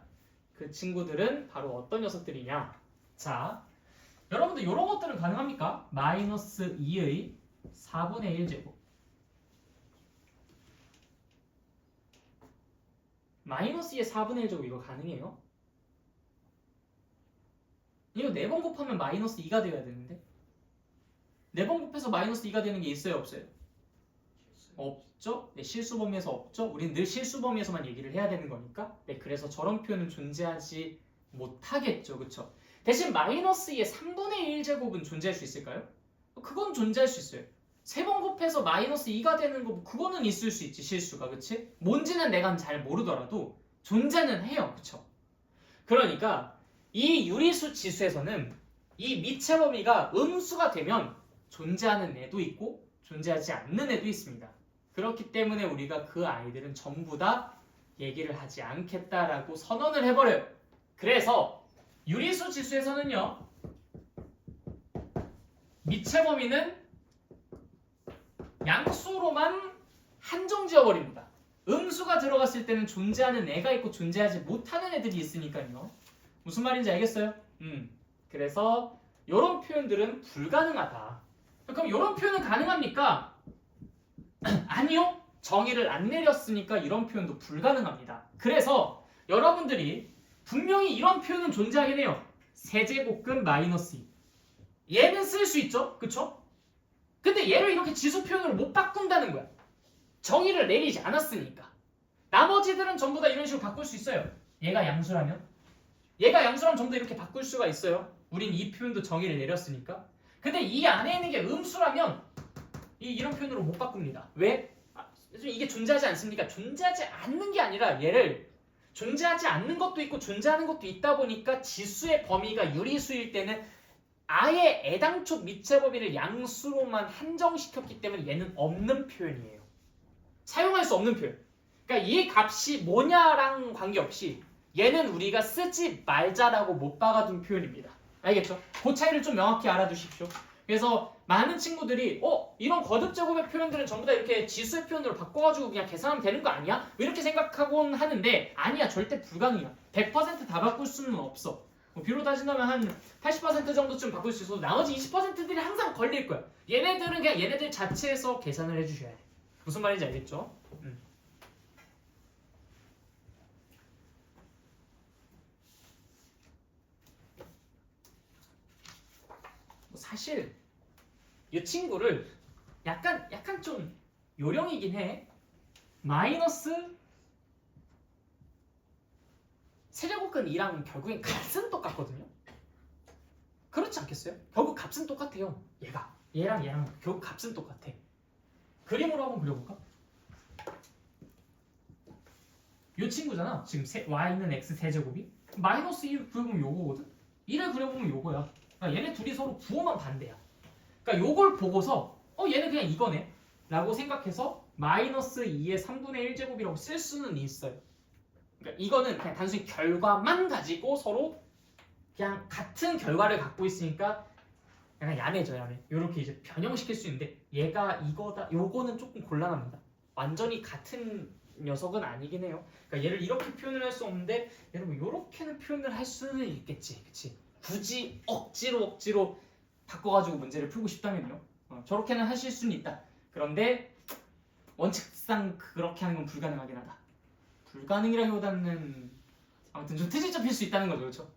그 친구들은 바로 어떤 녀석들이냐? 자, 여러분들 이런 것들은 가능합니까? 마이너스 2의 4분의 1제곱. 마이너스 2의 4분의 1제곱 이거 가능해요? 이거 4번 곱하면 마이너스 2가 되어야 되는데 4번 곱해서 마이너스 2가 되는 게 있어요? 없어요? 없죠? 네, 실수 범위에서 없죠? 우리는 늘 실수 범위에서만 얘기를 해야 되는 거니까 네, 그래서 저런 표현은 존재하지 못하겠죠. 그쵸? 대신 마이너스 2의 3분의 1제곱은 존재할 수 있을까요? 그건 존재할 수 있어요. 3번 곱해서 마이너스 2가 되는 거 그거는 있을 수 있지, 실수가. 그치? 뭔지는 내가 잘 모르더라도 존재는 해요. 그쵸? 그러니까 이 유리수 지수에서는 이 미체 범위가 음수가 되면 존재하는 애도 있고 존재하지 않는 애도 있습니다. 그렇기 때문에 우리가 그 아이들은 전부 다 얘기를 하지 않겠다라고 선언을 해버려요. 그래서 유리수 지수에서는요, 미체 범위는 양수로만 한정지어버립니다. 음수가 들어갔을 때는 존재하는 애가 있고 존재하지 못하는 애들이 있으니까요. 무슨 말인지 알겠어요? 그래서 이런 표현들은 불가능하다. 그럼 이런 표현은 가능합니까? 아니요. 정의를 안 내렸으니까 이런 표현도 불가능합니다. 그래서 여러분들이 분명히 이런 표현은 존재하긴 해요. 세제곱근 마이너스 2. 얘는 쓸 수 있죠? 그쵸? 근데 얘를 이렇게 지수 표현으로 못 바꾼다는 거야. 정의를 내리지 않았으니까. 나머지들은 전부 다 이런 식으로 바꿀 수 있어요. 얘가 양수라면? 얘가 양수라면 전부 다 이렇게 바꿀 수가 있어요. 우린 이 표현도 정의를 내렸으니까. 근데 이 안에 있는 게 음수라면 이런 표현으로 못 바꿉니다. 왜? 이게 존재하지 않습니까? 존재하지 않는 게 아니라 얘를 존재하지 않는 것도 있고 존재하는 것도 있다 보니까 지수의 범위가 유리수일 때는 아예 애당초 미체 범위를 양수로만 한정시켰기 때문에 얘는 없는 표현이에요. 사용할 수 없는 표현. 그러니까 이 값이 뭐냐랑 관계없이 얘는 우리가 쓰지 말자라고 못 박아둔 표현입니다. 알겠죠? 그 차이를 좀 명확히 알아두십시오. 그래서 많은 친구들이 이런 거듭 제곱의 표현들은 전부 다 이렇게 지수의 표현으로 바꿔가지고 그냥 계산하면 되는 거 아니야? 이렇게 생각하곤 하는데 아니야, 절대 불가능이야. 100% 다 바꿀 수는 없어. 비로 따진다면 한 80% 정도쯤 바꿀 수 있어도 나머지 20%들이 항상 걸릴 거야. 얘네들은 그냥 얘네들 자체에서 계산을 해주셔야 돼. 무슨 말인지 알겠죠? 사실 이 친구를 약간 좀 요령이긴 해. 마이너스 세제곱근 2랑 결국엔 값은 똑같거든요. 그렇지 않겠어요? 결국 값은 똑같아요. 얘랑 결국 값은 똑같아. 그림으로 한번 그려볼까? 이 친구잖아. 지금 y는 x 세제곱이 마이너스 1 그려보면 요거거든. 1을 그려보면 요거야. 그러니까 얘네 둘이 서로 부호만 반대야. 그러니까 요걸 보고서 얘는 그냥 이거네 라고 생각해서 마이너스 2의 3분의 1제곱이라고 쓸 수는 있어요. 그러니까 이거는 그냥 단순히 결과만 가지고 서로 그냥 같은 결과를 갖고 있으니까 약간 야매죠, 야매. 요렇게 이제 변형시킬 수 있는데 얘가 이거다, 요거는 조금 곤란합니다. 완전히 같은 녀석은 아니긴 해요. 그러니까 얘를 이렇게 표현을 할 수 없는데 여러분 요렇게는 표현을 할 수는 있겠지, 그치? 굳이 억지로 바꿔가지고 문제를 풀고 싶다면요. 저렇게는 하실 수는 있다. 그런데 원칙상 그렇게 하는 건 불가능하긴 하다. 불가능이라기보다는 아무튼 좀 트집 잡힐 수 있다는 거죠, 그렇죠?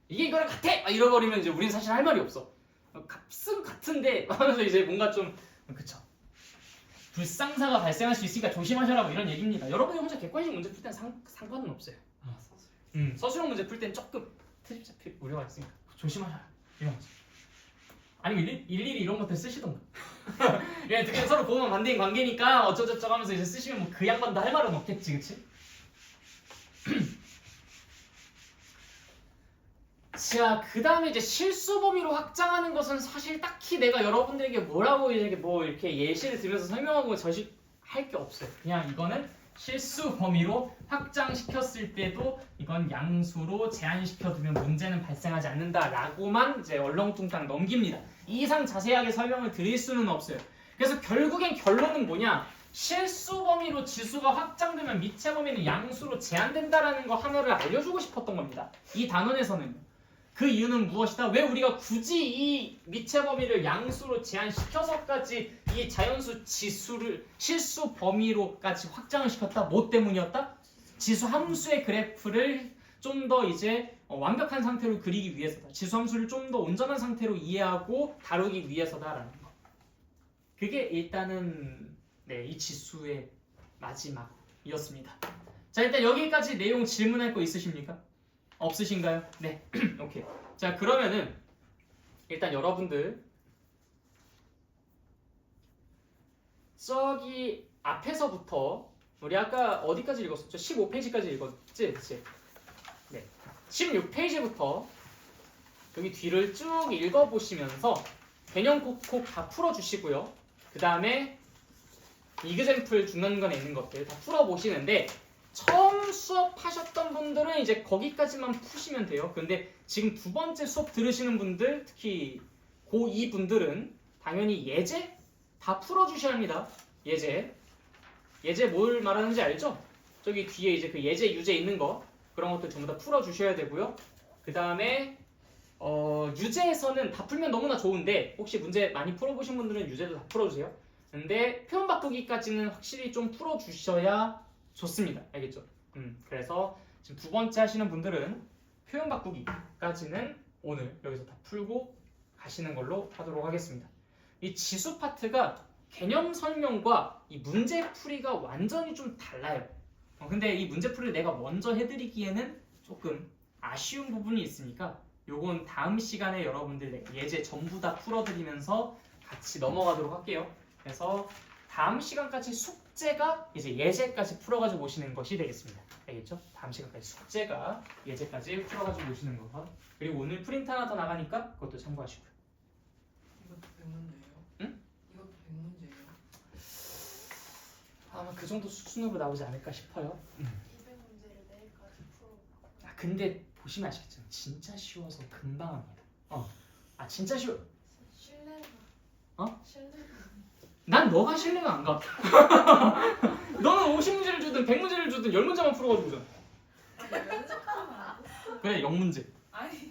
이게 이거랑 같아! 잃어버리면 이제 우리는 사실 할 말이 없어. 값은 같은데 하면서 이제 뭔가 좀 그쵸. 불상사가 발생할 수 있으니까 조심하셔라 뭐 이런 얘기입니다. 여러분이 혼자 객관식 문제 풀 땐 상관은 없어요. 서술형 문제 풀 땐 조금 트집 잡힐 우려가 있으니까 조심하셔라 이런 거죠. 아니 일일이 이런 것들 쓰시던가. 그냥 그냥 서로 보호만 반대인 관계니까 어쩌저쩌 하면서 이제 쓰시면 뭐 그 양반도 할 말은 없겠지, 그치? 자, 그 다음에 이제 실수 범위로 확장하는 것은 사실 딱히 내가 여러분들에게 뭐라고 이렇게 뭐 이렇게 예시를 들면서 설명하고 저식 할 게 없어요. 그냥 이거는 실수 범위로 확장시켰을 때도 이건 양수로 제한시켜두면 문제는 발생하지 않는다라고만 이제 얼렁뚱땅 넘깁니다. 이 이상 자세하게 설명을 드릴 수는 없어요. 그래서 결국엔 결론은 뭐냐? 실수 범위로 지수가 확장되면 미체 범위는 양수로 제한된다라는 거 하나를 알려주고 싶었던 겁니다. 이 단원에서는. 그 이유는 무엇이다? 왜 우리가 굳이 이 미체 범위를 양수로 제한시켜서까지 이 자연수 지수를 실수 범위로까지 확장을 시켰다? 뭐 때문이었다? 지수 함수의 그래프를 좀 더 이제 완벽한 상태로 그리기 위해서다. 지수 함수를 좀 더 온전한 상태로 이해하고 다루기 위해서다라는 거. 그게 일단은 네, 이 지수의 마지막이었습니다. 자, 일단 여기까지 내용 질문할 거 있으십니까? 없으신가요? 네. 오케이. 자, 그러면은 일단 여러분들 저기 앞에서부터 우리 아까 어디까지 읽었었죠? 15페이지까지 읽었지? 그치? 네. 16페이지부터 여기 뒤를 쭉 읽어보시면서 개념 콕콕 다 풀어주시고요. 그 다음에 이그젠플 중간중간에 있는 것들 다 풀어보시는데 처음 수업하셨던 분들은 이제 거기까지만 푸시면 돼요. 근데 지금 두 번째 수업 들으시는 분들, 특히 고2 분들은 당연히 예제 다 풀어주셔야 합니다. 예제 뭘 말하는지 알죠? 저기 뒤에 이제 그 예제, 유제 있는 거 그런 것들 전부 다 풀어주셔야 되고요. 그 다음에 유제에서는 다 풀면 너무나 좋은데 혹시 문제 많이 풀어보신 분들은 유제도 다 풀어주세요. 근데 표현 바꾸기까지는 확실히 좀 풀어주셔야 좋습니다. 알겠죠? 그래서 지금 두 번째 하시는 분들은 표현 바꾸기까지는 오늘 여기서 다 풀고 가시는 걸로 하도록 하겠습니다. 이 지수 파트가 개념 설명과 이 문제 풀이가 완전히 좀 달라요. 근데 이 문제 풀이를 내가 먼저 해드리기에는 조금 아쉬운 부분이 있으니까 요건 다음 시간에 여러분들 예제 전부 다 풀어드리면서 같이 넘어가도록 할게요. 그래서 다음 시간까지 숙제가 이제 예제까지 풀어가지고 오시는 것이 되겠습니다. 알겠죠? 다음 시간까지 숙제가 예제까지 풀어가지고 오시는 거. 그리고 오늘 프린트 하나 더 나가니까 그것도 참고하시고요. 이것도 100문제예요? 응? 이것도 100문제예요? 아마 그 정도 수준으로 나오지 않을까 싶어요. 200문제를 내일까지 풀어. 근데 보시면 아시겠지만 진짜 쉬워서 금방 합니다. 진짜 쉬워. 신뢰가. 신뢰가. 난 너가 신뢰가 안 가. 너는 50문제를 주든 100문제를 주든 10문제만 풀어가지고 오잖아. 아니 면접하면 안 됐어. 그래 0문제. 아니